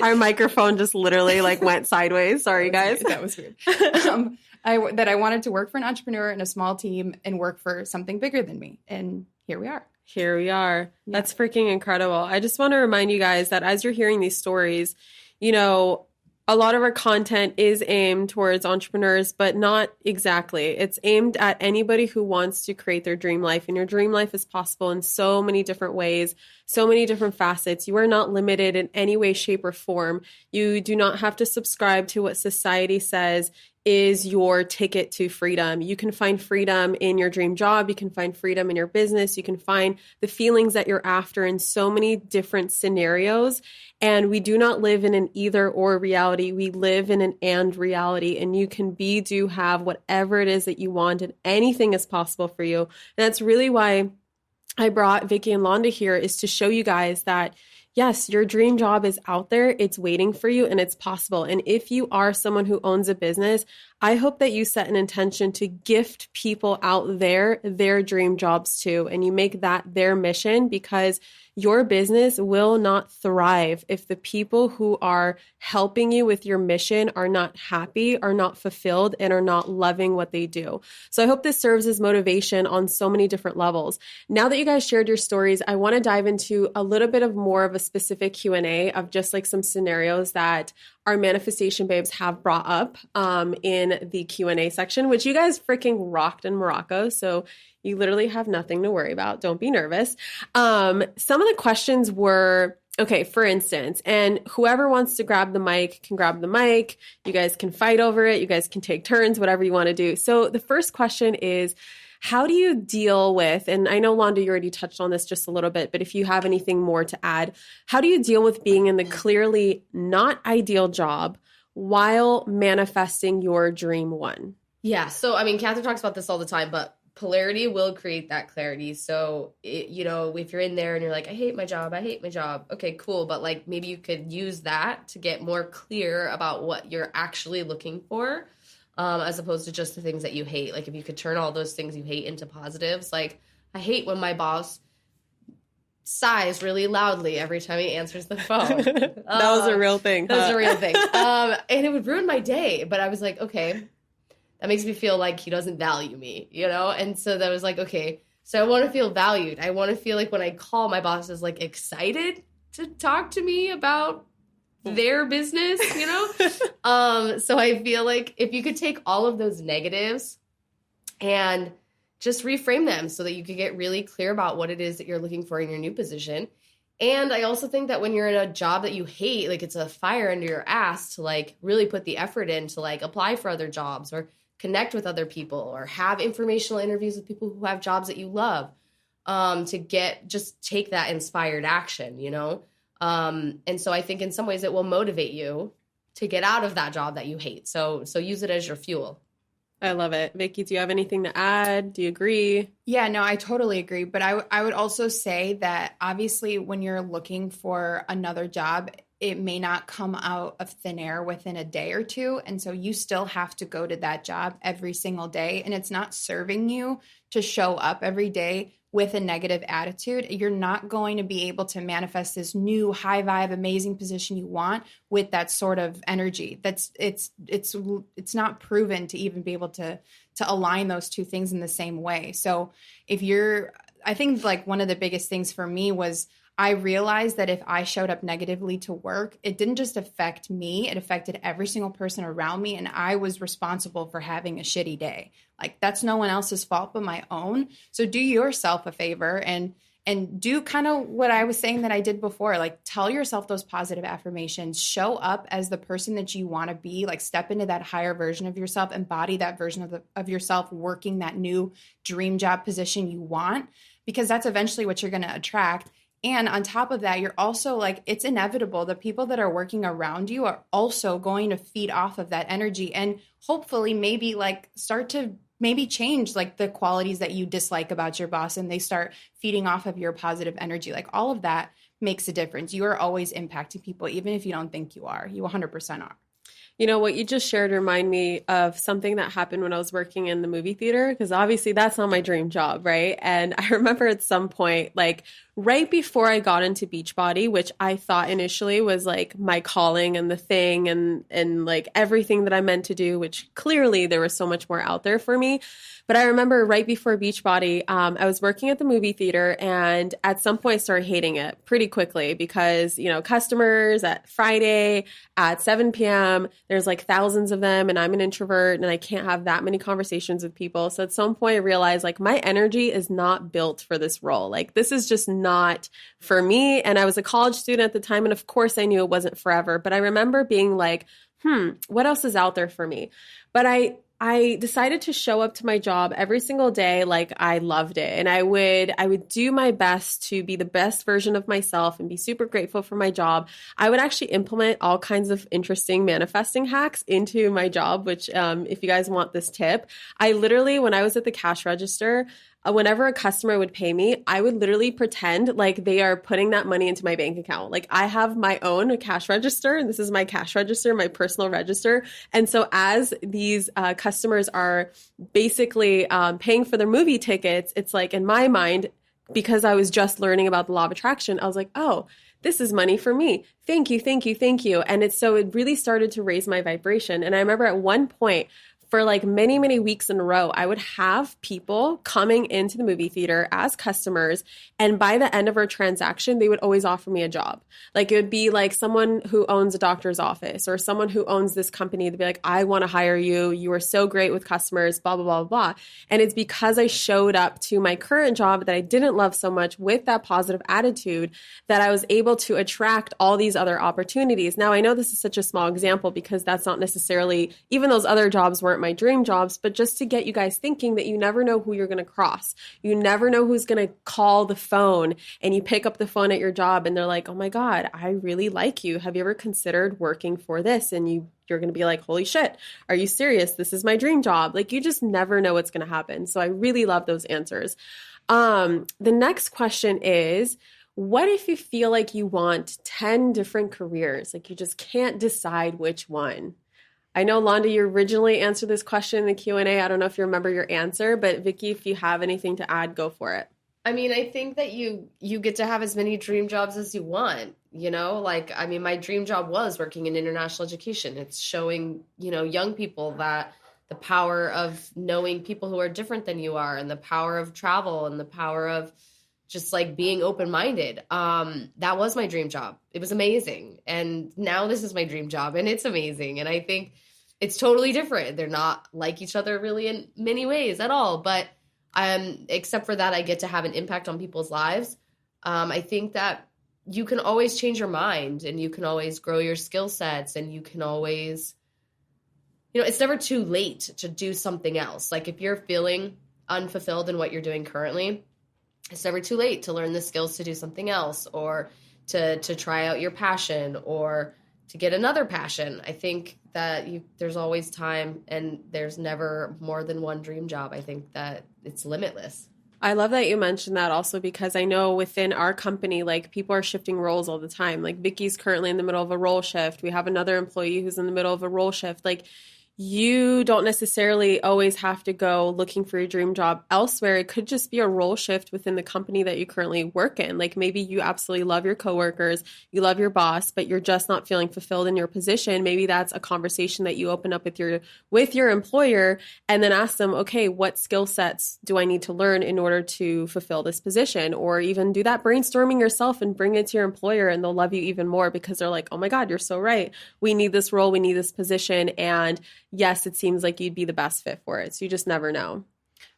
Our microphone just literally like went sideways. Sorry, guys. That was weird. That I wanted to work for an entrepreneur in a small team and work for something bigger than me. And here we are. Here we are. Yeah. That's freaking incredible. I just want to remind you guys that as you're hearing these stories, you know, a lot of our content is aimed towards entrepreneurs, but not exactly. It's aimed at anybody who wants to create their dream life. And your dream life is possible in so many different ways, so many different facets. You are not limited in any way, shape, or form. You do not have to subscribe to what society says is your ticket to freedom. You can find freedom in your dream job. You can find freedom in your business. You can find the feelings that you're after in so many different scenarios. And we do not live in an either or reality. We live in an and reality. And you can be, do, have whatever it is that you want, and anything is possible for you. And that's really why I brought Vicki and Londa here, is to show you guys that yes, your dream job is out there, it's waiting for you, and it's possible. And if you are someone who owns a business, I hope that you set an intention to gift people out there their dream jobs too, and you make that their mission, because your business will not thrive if the people who are helping you with your mission are not happy, are not fulfilled, and are not loving what they do. So I hope this serves as motivation on so many different levels. Now that you guys shared your stories, I want to dive into a little bit of more of a specific Q&A of just like some scenarios that our manifestation babes have brought up in the Q&A section, which you guys freaking rocked in Morocco. So you literally have nothing to worry about. Don't be nervous. Some of the questions were, okay, for instance, and whoever wants to grab the mic can grab the mic. You guys can fight over it. You guys can take turns, whatever you want to do. So the first question is, how do you deal with, and I know, Londa, you already touched on this just a little bit, but if you have anything more to add, how do you deal with being in the clearly not ideal job while manifesting your dream one? Yeah. So, I mean, Catherine talks about this all the time, but polarity will create that clarity. So, if you're in there and you're like, I hate my job. Okay, cool. But like, maybe you could use that to get more clear about what you're actually looking for, as opposed to just the things that you hate. Like, if you could turn all those things you hate into positives, like, I hate when my boss sighs really loudly every time he answers the phone. That was a real thing. That was a real thing. And it would ruin my day. But I was like, okay, that makes me feel like he doesn't value me, And so that was like, okay, so I want to feel valued. I want to feel like when I call, my boss is like excited to talk to me about their business, So I feel like if you could take all of those negatives and just reframe them so that you could get really clear about what it is that you're looking for in your new position. And I also think that when you're in a job that you hate, like, it's a fire under your ass to like really put the effort in to like apply for other jobs or connect with other people or have informational interviews with people who have jobs that you love, just take that inspired action, And so I think in some ways it will motivate you to get out of that job that you hate. So use it as your fuel. I love it. Vicki, do you have anything to add? Do you agree? Yeah, no, I totally agree. But I would also say that obviously when you're looking for another job, it may not come out of thin air within a day or two. And so you still have to go to that job every single day. And it's not serving you to show up every day with a negative attitude. You're not going to be able to manifest this new high vibe, amazing position you want with that sort of energy. It's not proven to even be able to align those two things in the same way. So I think like one of the biggest things for me was I realized that if I showed up negatively to work, it didn't just affect me, it affected every single person around me. And I was responsible for having a shitty day. Like, that's no one else's fault but my own. So do yourself a favor and do kind of what I was saying that I did before. Like, tell yourself those positive affirmations, show up as the person that you want to be, like step into that higher version of yourself, embody that version of yourself, working that new dream job position you want, because that's eventually what you're going to attract. And on top of that, you're also like, it's inevitable. The people that are working around you are also going to feed off of that energy and hopefully maybe like start to maybe change like the qualities that you dislike about your boss, and they start feeding off of your positive energy. Like, all of that makes a difference. You are always impacting people, even if you don't think you are. You 100% are. You know, what you just shared remind me of something that happened when I was working in the movie theater, because obviously that's not my dream job, right? And I remember at some point, like right before I got into Beachbody, which I thought initially was like my calling and the thing and like everything that I meant to do, which clearly there was so much more out there for me. But I remember right before Beachbody, I was working at the movie theater, and at some point I started hating it pretty quickly because, customers at Friday at 7 p.m., there's like thousands of them, and I'm an introvert and I can't have that many conversations with people. So at some point I realized like my energy is not built for this role. Like, this is just not for me. And I was a college student at the time, and of course I knew it wasn't forever. But I remember being like, what else is out there for me? But I decided to show up to my job every single day like I loved it. And I would do my best to be the best version of myself and be super grateful for my job. I would actually implement all kinds of interesting manifesting hacks into my job, which if you guys want this tip, I literally, when I was at the cash register, whenever a customer would pay me, I would literally pretend like they are putting that money into my bank account. Like, I have my own cash register, and this is my cash register, my personal register. And so as these customers are basically paying for their movie tickets, it's like in my mind, because I was just learning about the law of attraction, I was like, oh, this is money for me. Thank you, thank you, thank you. And it really started to raise my vibration. And I remember at one point, for like many, many weeks in a row, I would have people coming into the movie theater as customers. And by the end of our transaction, they would always offer me a job. Like it would be like someone who owns a doctor's office or someone who owns this company. They'd be like, I want to hire you. You are so great with customers, blah, blah, blah, blah. And it's because I showed up to my current job that I didn't love so much with that positive attitude that I was able to attract all these other opportunities. Now, I know this is such a small example because that's not necessarily, even those other jobs weren't my dream jobs, but just to get you guys thinking that you never know who you're going to cross. You never know who's going to call the phone and you pick up the phone at your job and they're like, oh my God, I really like you. Have you ever considered working for this? And you're going to be like, holy shit, are you serious? This is my dream job. Like you just never know what's going to happen. So I really love those answers. The next question is, what if you feel like you want 10 different careers? Like you just can't decide which one. I know, Londa, you originally answered this question in the Q&A. I don't know if you remember your answer, but Vicki, if you have anything to add, go for it. I mean, I think that you get to have as many dream jobs as you want, you know? Like, I mean, my dream job was working in international education. It's showing, you know, young people that the power of knowing people who are different than you are and the power of travel and the power of just like being open-minded. That was my dream job. It was amazing. And now this is my dream job and it's amazing. And I think it's totally different. They're not like each other really in many ways at all. But except for that, I get to have an impact on people's lives. I think that you can always change your mind and you can always grow your skill sets and you can always, you know, it's never too late to do something else. Like if you're feeling unfulfilled in what you're doing currently, it's never too late to learn the skills to do something else or to try out your passion or to get another passion. I think that there's always time and there's never more than one dream job. I think that it's limitless. I love that you mentioned that also because I know within our company, like people are shifting roles all the time. Like Vicki's currently in the middle of a role shift. We have another employee who's in the middle of a role shift. Like you don't necessarily always have to go looking for your dream job elsewhere. It could just be a role shift within the company that you currently work in. Like maybe you absolutely love your coworkers, you love your boss, but you're just not feeling fulfilled in your position. Maybe that's a conversation that you open up with your employer and then ask them, okay, what skill sets do I need to learn in order to fulfill this position? Or even do that brainstorming yourself and bring it to your employer and they'll love you even more because they're like, oh my God, you're so right. We need this role. We need this position. And yes, it seems like you'd be the best fit for it. So you just never know.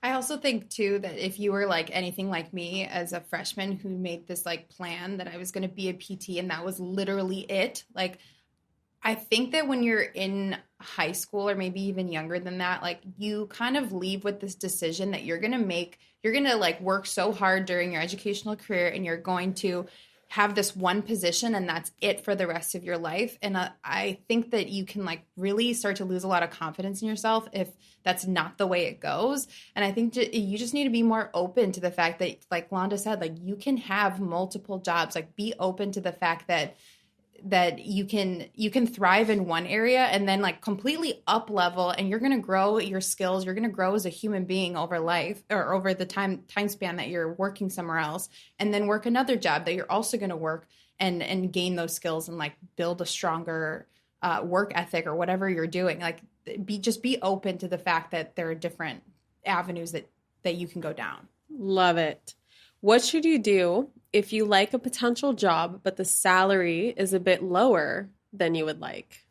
I also think too that if you were like anything like me as a freshman who made this like plan that I was going to be a PT and that was literally it, like I think that when you're in high school or maybe even younger than that, like you kind of leave with this decision that you're going to like work so hard during your educational career and you're going to have this one position and that's it for the rest of your life. And I think that you can like really start to lose a lot of confidence in yourself if that's not the way it goes. And I think you just need to be more open to the fact that, like Londa said, like you can have multiple jobs, like be open to the fact that you can thrive in one area and then like completely up level and you're going to grow your skills. You're going to grow as a human being over life or over the time span that you're working somewhere else and then work another job that you're also going to work and gain those skills and like build a stronger work ethic or whatever you're doing. Like be open to the fact that there are different avenues that you can go down. Love it. What should you do if you like a potential job, but the salary is a bit lower than you would like?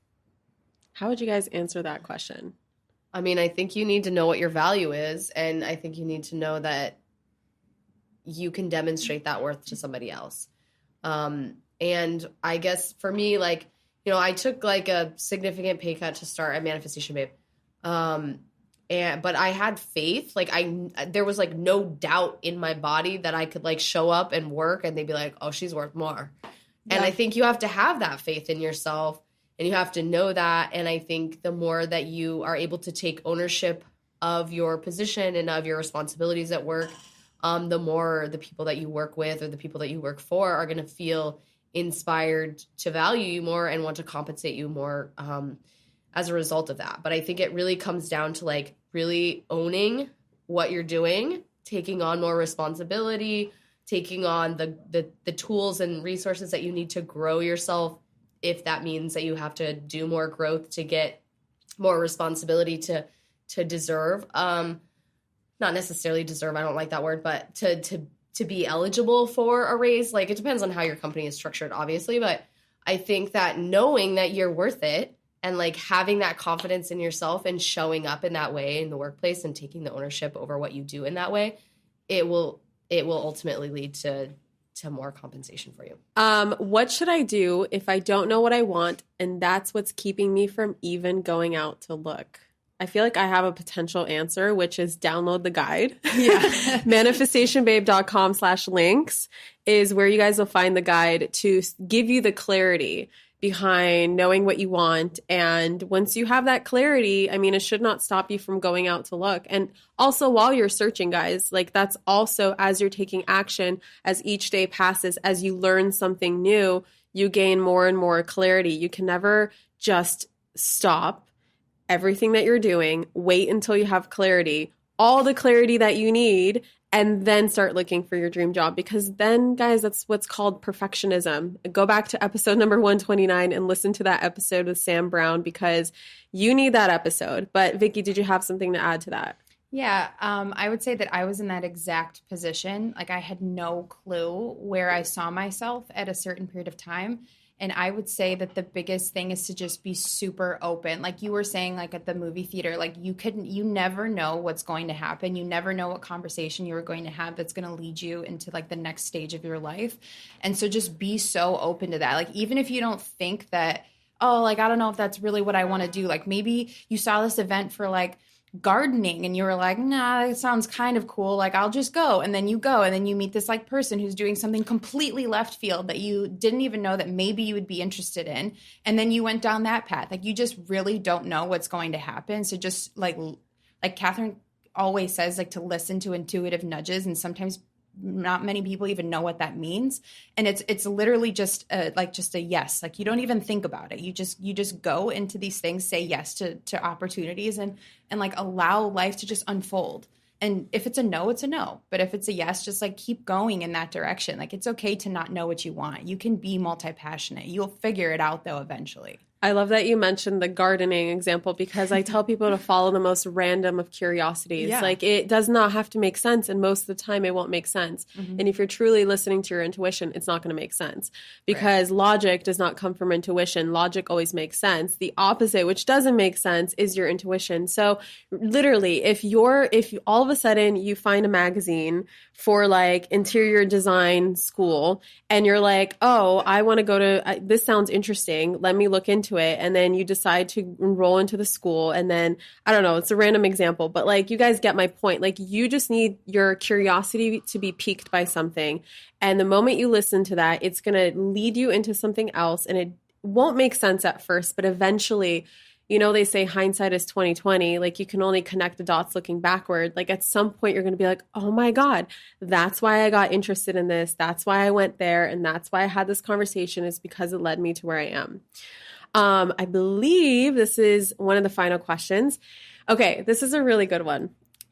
How would you guys answer that question? I mean, I think you need to know what your value is. And I think you need to know that you can demonstrate that worth to somebody else. And I guess for me, like, you know, I took like a significant pay cut to start at Manifestation Babe. But I had faith, like there was like no doubt in my body that I could like show up and work and they'd be like, oh, she's worth more. Yeah. And I think you have to have that faith in yourself and you have to know that. And I think the more that you are able to take ownership of your position and of your responsibilities at work, the more the people that you work with or the people that you work for are going to feel inspired to value you more and want to compensate you more as a result of that. But I think it really comes down to like really owning what you're doing, taking on more responsibility, taking on the tools and resources that you need to grow yourself. If that means that you have to do more growth to get more responsibility to to deserve, not necessarily deserve, I don't like that word, but to be eligible for a raise. Like, it depends on how your company is structured, obviously, but I think that knowing that you're worth it and like having that confidence in yourself and showing up in that way in the workplace and taking the ownership over what you do in that way, it will ultimately lead to more compensation for you. What should I do if I don't know what I want and that's what's keeping me from even going out to look? I feel like I have a potential answer, which is download the guide. Yeah. Manifestationbabe.com/links is where you guys will find the guide to give you the clarity behind knowing what you want. And once you have that clarity, I mean, it should not stop you from going out to look. And also while you're searching, guys, like that's also as you're taking action, as each day passes, as you learn something new, you gain more and more clarity. You can never just stop everything that you're doing, wait until you have clarity, all the clarity that you need, and then start looking for your dream job. Because then, guys, that's what's called perfectionism. Go back to episode number 129 and listen to that episode with Sam Brown because you need that episode. But Vicki, did you have something to add to that? Yeah, I would say that I was in that exact position. Like I had no clue where I saw myself at a certain period of time. And I would say that the biggest thing is to just be super open. Like you were saying, like at the movie theater, like you never know what's going to happen. You never know what conversation you're going to have that's going to lead you into like the next stage of your life. And so just be so open to that. Like even if you don't think that, oh, like I don't know if that's really what I want to do. Like maybe you saw this event for like gardening and you were like, nah, it sounds kind of cool. Like I'll just go. And then you go and then you meet this like person who's doing something completely left field that you didn't even know that maybe you would be interested in. And then you went down that path. Like you just really don't know what's going to happen. So just like Catherine always says, like to listen to intuitive nudges. And sometimes not many people even know what that means. And it's literally just a yes. Like you don't even think about it. You just go into these things, say yes to opportunities and like allow life to just unfold. And if it's a no, it's a no. But if it's a yes, just like keep going in that direction. Like it's okay to not know what you want. You can be multi-passionate. You'll figure it out though eventually. I love that you mentioned the gardening example because I tell people to follow the most random of curiosities. Yeah. Like it does not have to make sense. And most of the time it won't make sense. Mm-hmm. And if you're truly listening to your intuition, it's not going to make sense because logic does not come from intuition. Logic always makes sense. The opposite, which doesn't make sense, is your intuition. So literally, if you all of a sudden you find a magazine for like interior design school and you're like, oh, I want to go to, this sounds interesting. Let me look into it. And then you decide to enroll into the school. And then, I don't know, it's a random example, but like you guys get my point. Like you just need your curiosity to be piqued by something. And the moment you listen to that, it's going to lead you into something else. And it won't make sense at first, but eventually, you know, they say hindsight is 20/20. Like you can only connect the dots looking backward. Like at some point you're going to be like, oh my God, that's why I got interested in this. That's why I went there. And that's why I had this conversation is because it led me to where I am. I believe this is one of the final questions. Okay, this is a really good one.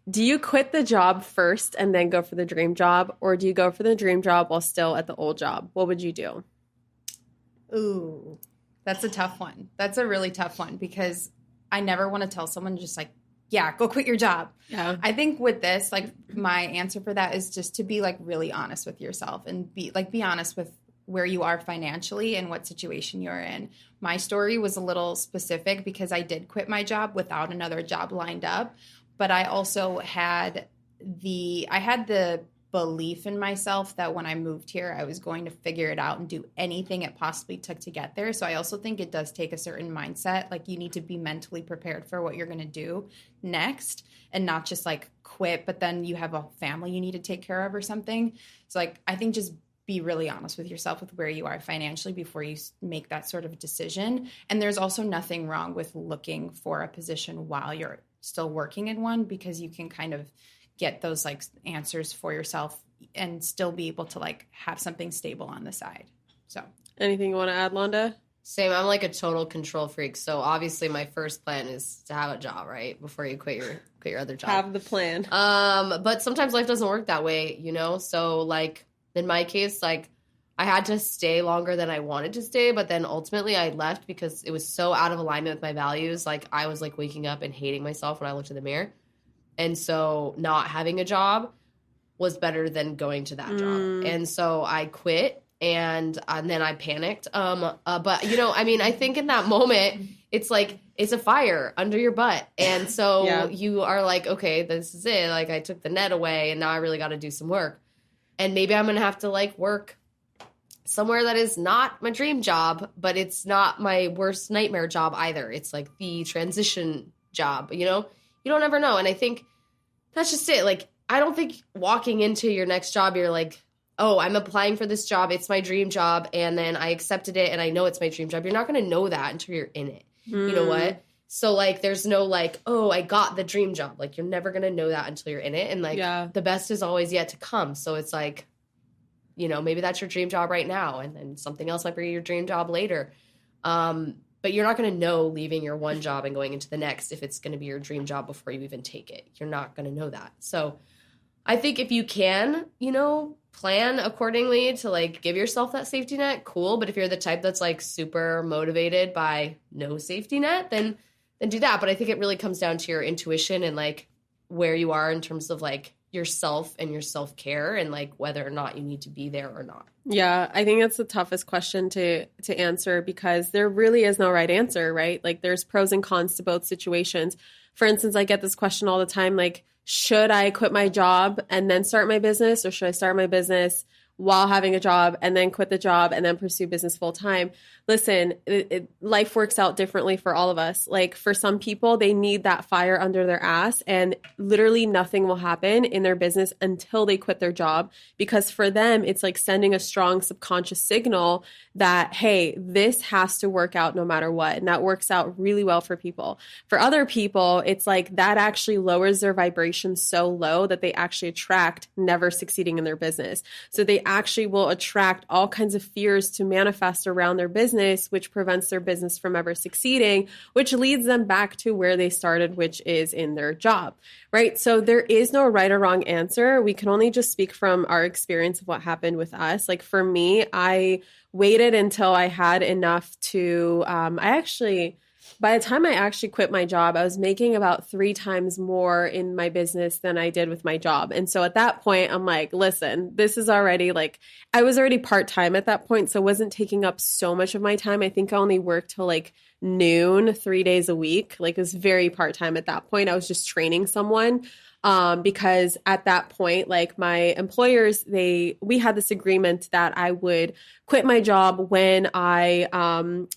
Do you quit the job first and then go for the dream job? Or do you go for the dream job while still at the old job? What would you do? Ooh, that's a tough one. That's a really tough one because I never want to tell someone just like, yeah, go quit your job. Yeah. I think with this, like my answer for that is just to be like really honest with yourself and be honest with where you are financially and what situation you're in. My story was a little specific because I did quit my job without another job lined up, but I also had the belief in myself that when I moved here, I was going to figure it out and do anything it possibly took to get there. So I also think it does take a certain mindset. Like you need to be mentally prepared for what you're going to do next and not just like quit, but then you have a family you need to take care of or something. So like, I think just be really honest with yourself with where you are financially before you make that sort of decision. And there's also nothing wrong with looking for a position while you're still working in one because you can kind of get those like answers for yourself and still be able to like have something stable on the side. So anything you want to add, Londa? Same. I'm like a total control freak. So obviously my first plan is to have a job, right? Before you quit your other job. Have the plan. But sometimes life doesn't work that way, you know? So like in my case, like I had to stay longer than I wanted to stay, but then ultimately I left because it was so out of alignment with my values. Like I was like waking up and hating myself when I looked in the mirror. And so not having a job was better than going to that job. And so I quit and then I panicked. But you know, I mean, I think in that moment, it's like, it's a fire under your butt. And so you are like, okay, this is it. Like I took the net away and now I really got to do some work. And maybe I'm going to have to like work somewhere that is not my dream job, but it's not my worst nightmare job either. It's like the transition job, you know? You don't ever know. And I think that's just it. Like, I don't think walking into your next job, you're like, oh, I'm applying for this job. It's my dream job. And then I accepted it and I know it's my dream job. You're not going to know that until you're in it. You know what? So like, there's no like, oh, I got the dream job. Like, you're never going to know that until you're in it. And like, the best is always yet to come. So it's like, you know, maybe that's your dream job right now. And then something else might be your dream job later. But you're not going to know leaving your one job and going into the next if it's going to be your dream job before you even take it. You're not going to know that. So I think if you can, you know, plan accordingly to like give yourself that safety net, cool. But if you're the type that's like super motivated by no safety net, then do that. But I think it really comes down to your intuition and like where you are in terms of like yourself and your self-care and like whether or not you need to be there or not. Yeah, I think that's the toughest question to answer because there really is no right answer, right? Like there's pros and cons to both situations. For instance, I get this question all the time, like, should I quit my job and then start my business, or should I start my business while having a job and then quit the job and then pursue business full time? Listen, life works out differently for all of us. Like for some people, they need that fire under their ass and literally nothing will happen in their business until they quit their job, because for them, it's like sending a strong subconscious signal that, hey, this has to work out no matter what. And that works out really well for people. For other people, it's like that actually lowers their vibration so low that they actually attract never succeeding in their business. So they actually will attract all kinds of fears to manifest around their business, which prevents their business from ever succeeding, which leads them back to where they started, which is in their job, right? So there is no right or wrong answer. We can only just speak from our experience of what happened with us. Like for me, I waited until I had enough to, by the time I actually quit my job, I was making about 3 times more in my business than I did with my job. And so at that point, I'm like, listen, this is already like, I was already part-time at that point, so it wasn't taking up so much of my time. I think I only worked till like noon, 3 days a week. Like it was very part-time at that point. I was just training someone. Because at that point, like my employers, we had this agreement that I would quit my job when I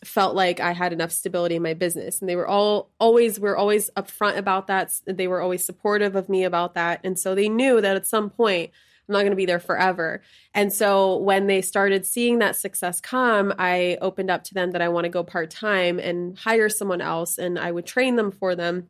felt like I had enough stability in my business. And they were always upfront about that. They were always supportive of me about that. And so they knew that at some point I'm not going to be there forever. And so when they started seeing that success come, I opened up to them that I want to go part-time and hire someone else, and I would train them for them,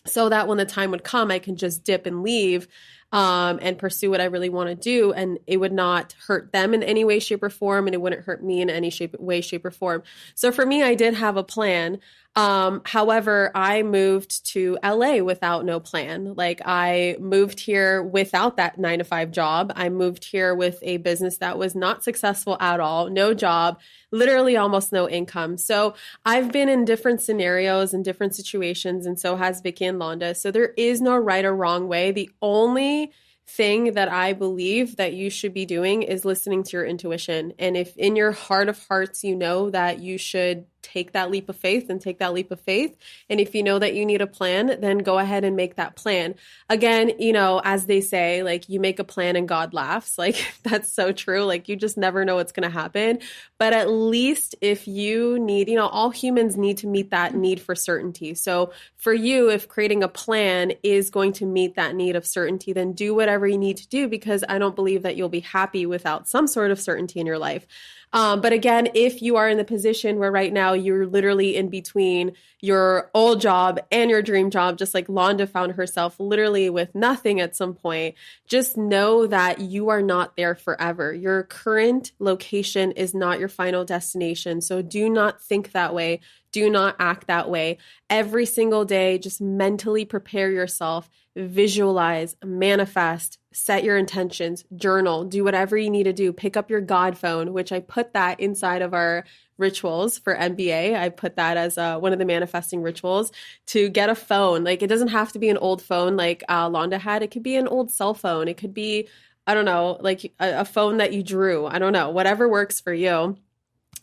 so that when the time would come, I can just dip and leave and pursue what I really want to do. And it would not hurt them in any way, shape, or form. And it wouldn't hurt me in any way, shape, or form. So for me, I did have a plan. However, I moved to LA without no plan. Like I moved here without that 9-to-5 job. I moved here with a business that was not successful at all, no job, literally almost no income. So I've been in different scenarios and different situations, and so has Vicki and Londa. So there is no right or wrong way. The only thing that I believe that you should be doing is listening to your intuition. And if in your heart of hearts, you know that you should take that leap of faith, and take that leap of faith. And if you know that you need a plan, then go ahead and make that plan. Again, you know, as they say, like you make a plan and God laughs. Like that's so true. Like you just never know what's going to happen. But at least if you need, you know, all humans need to meet that need for certainty. So for you, if creating a plan is going to meet that need of certainty, then do whatever you need to do, because I don't believe that you'll be happy without some sort of certainty in your life. But again, if you are in the position where right now you're literally in between your old job and your dream job, just like Londa found herself literally with nothing at some point, just know that you are not there forever. Your current location is not your final destination. So do not think that way. Do not act that way. Every single day, just mentally prepare yourself, visualize, manifest, set your intentions, journal, do whatever you need to do. Pick up your God phone, which I put that inside of our rituals for MBA. I put that as one of the manifesting rituals, to get a phone. Like, it doesn't have to be an old phone like Londa had. It could be an old cell phone. It could be, I don't know, like a phone that you drew. I don't know, whatever works for you.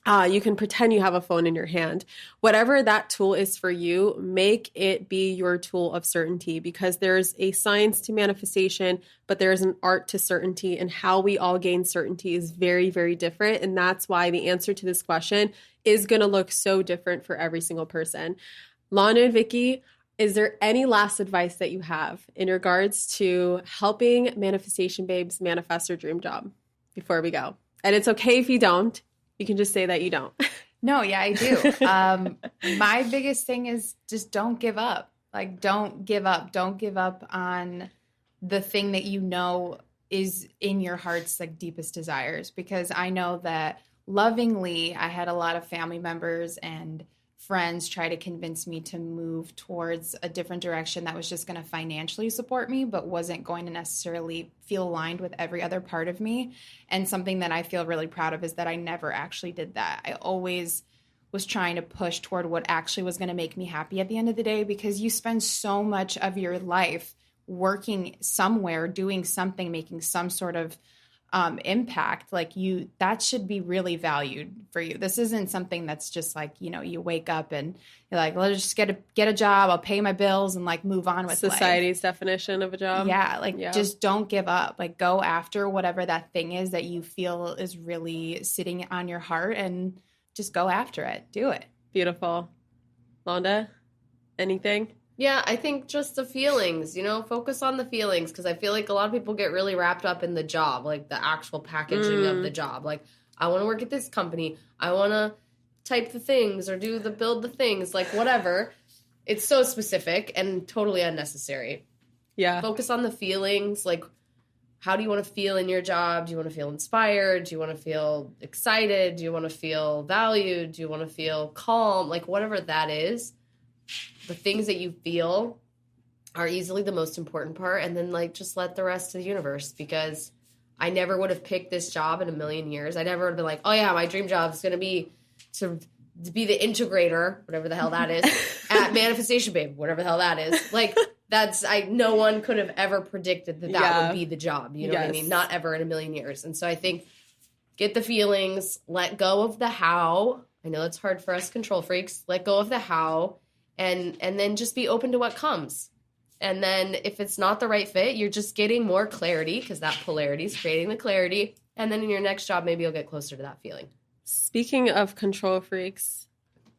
You can pretend you have a phone in your hand. Whatever that tool is for you, make it be your tool of certainty, because there's a science to manifestation, but there's an art to certainty, and how we all gain certainty is very, very different. And that's why the answer to this question is going to look so different for every single person. Londa and Vicki, is there any last advice that you have in regards to helping manifestation babes manifest their dream job before we go? And it's okay if you don't. You can just say that you don't. No, yeah, I do. My biggest thing is just don't give up. Like, don't give up. Don't give up on the thing that you know is in your heart's like deepest desires. Because I know that lovingly, I had a lot of family members and friends try to convince me to move towards a different direction that was just going to financially support me, but wasn't going to necessarily feel aligned with every other part of me. And something that I feel really proud of is that I never actually did that. I always was trying to push toward what actually was going to make me happy at the end of the day, because you spend so much of your life working somewhere, doing something, making some sort of impact. Like, that should be really valued for you. This isn't something that's just like, you know, you wake up and you're like, let's just get a job, I'll pay my bills and like move on with society's definition of a job. Yeah, just don't give up. Like, go after whatever that thing is that you feel is really sitting on your heart, and just go after it. Do it. Beautiful. Londa, anything? Yeah, I think just the feelings, focus on the feelings, because I feel like a lot of people get really wrapped up in the job, like the actual packaging of the job. Like, I want to work at this company. I want to type the things or build the things, like whatever. It's so specific and totally unnecessary. Yeah. Focus on the feelings. Like, how do you want to feel in your job? Do you want to feel inspired? Do you want to feel excited? Do you want to feel valued? Do you want to feel calm? Like, whatever that is. The things that you feel are easily the most important part, and then like just let the rest of the universe, because I never would have picked this job in a million years. I never would have been like, oh yeah, my dream job is going to be to be the integrator, whatever the hell that is, at Manifestation Babe, whatever the hell that is. Like, no one could have ever predicted that would be the job. You know what I mean? Not ever in a million years. And so I think get the feelings, let go of the how. I know it's hard for us control freaks. Let go of the how. And then just be open to what comes. And then if it's not the right fit, you're just getting more clarity, because that polarity is creating the clarity. And then in your next job, maybe you'll get closer to that feeling. Speaking of control freaks,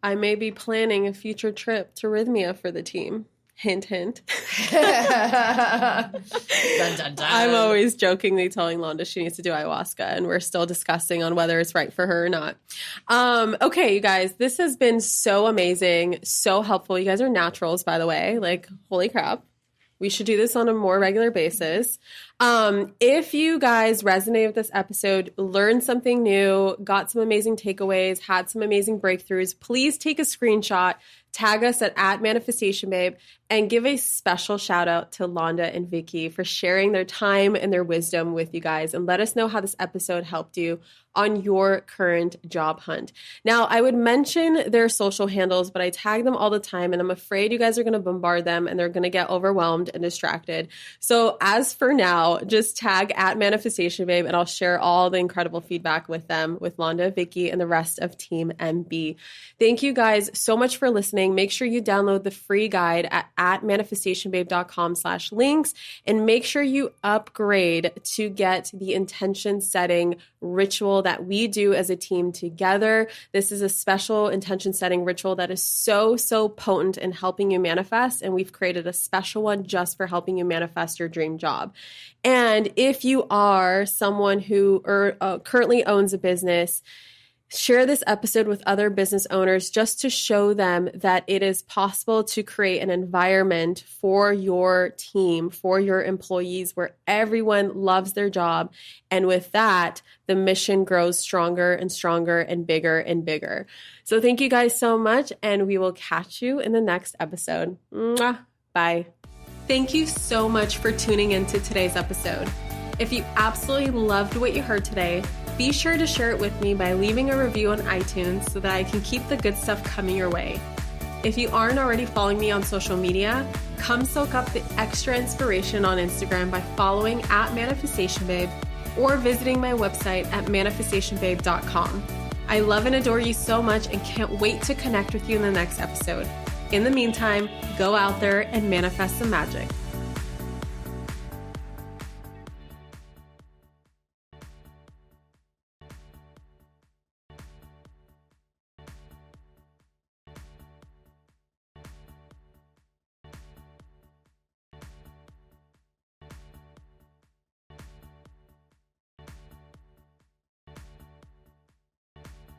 I may be planning a future trip to Rhythmia for the team. Hint, hint. Dun, dun, dun. I'm always jokingly telling Londa she needs to do ayahuasca, and we're still discussing on whether it's right for her or not. Okay, you guys, this has been so amazing, so helpful. You guys are naturals, by the way. Like, holy crap. We should do this on a more regular basis. If you guys resonate with this episode, learned something new, got some amazing takeaways, had some amazing breakthroughs, please take a screenshot, tag us at Manifestation Babe, and give a special shout out to Londa and Vicki for sharing their time and their wisdom with you guys, and let us know how this episode helped you on your current job hunt. Now, I would mention their social handles, but I tag them all the time, and I'm afraid you guys are going to bombard them and they're going to get overwhelmed and distracted. So as for now, just tag at Manifestation Babe, and I'll share all the incredible feedback with them, with Londa, Vicki, and the rest of Team MB. Thank you guys so much for listening. Make sure you download the free guide at manifestationbabe.com/links, and make sure you upgrade to get the intention setting ritual that we do as a team together. This is a special intention setting ritual that is so, so potent in helping you manifest, and we've created a special one just for helping you manifest your dream job. And if you are someone who currently owns a business, Share this episode with other business owners just to show them that it is possible to create an environment for your team, for your employees, where everyone loves their job. And with that, the mission grows stronger and stronger and bigger and bigger. So thank you guys so much, and we will catch you in the next episode. Mwah. Bye. Thank you so much for tuning into today's episode. If you absolutely loved what you heard today, be sure to share it with me by leaving a review on iTunes so that I can keep the good stuff coming your way. If you aren't already following me on social media, come soak up the extra inspiration on Instagram by following @ManifestationBabe or visiting my website at manifestationbabe.com. I love and adore you so much and can't wait to connect with you in the next episode. In the meantime, go out there and manifest some magic.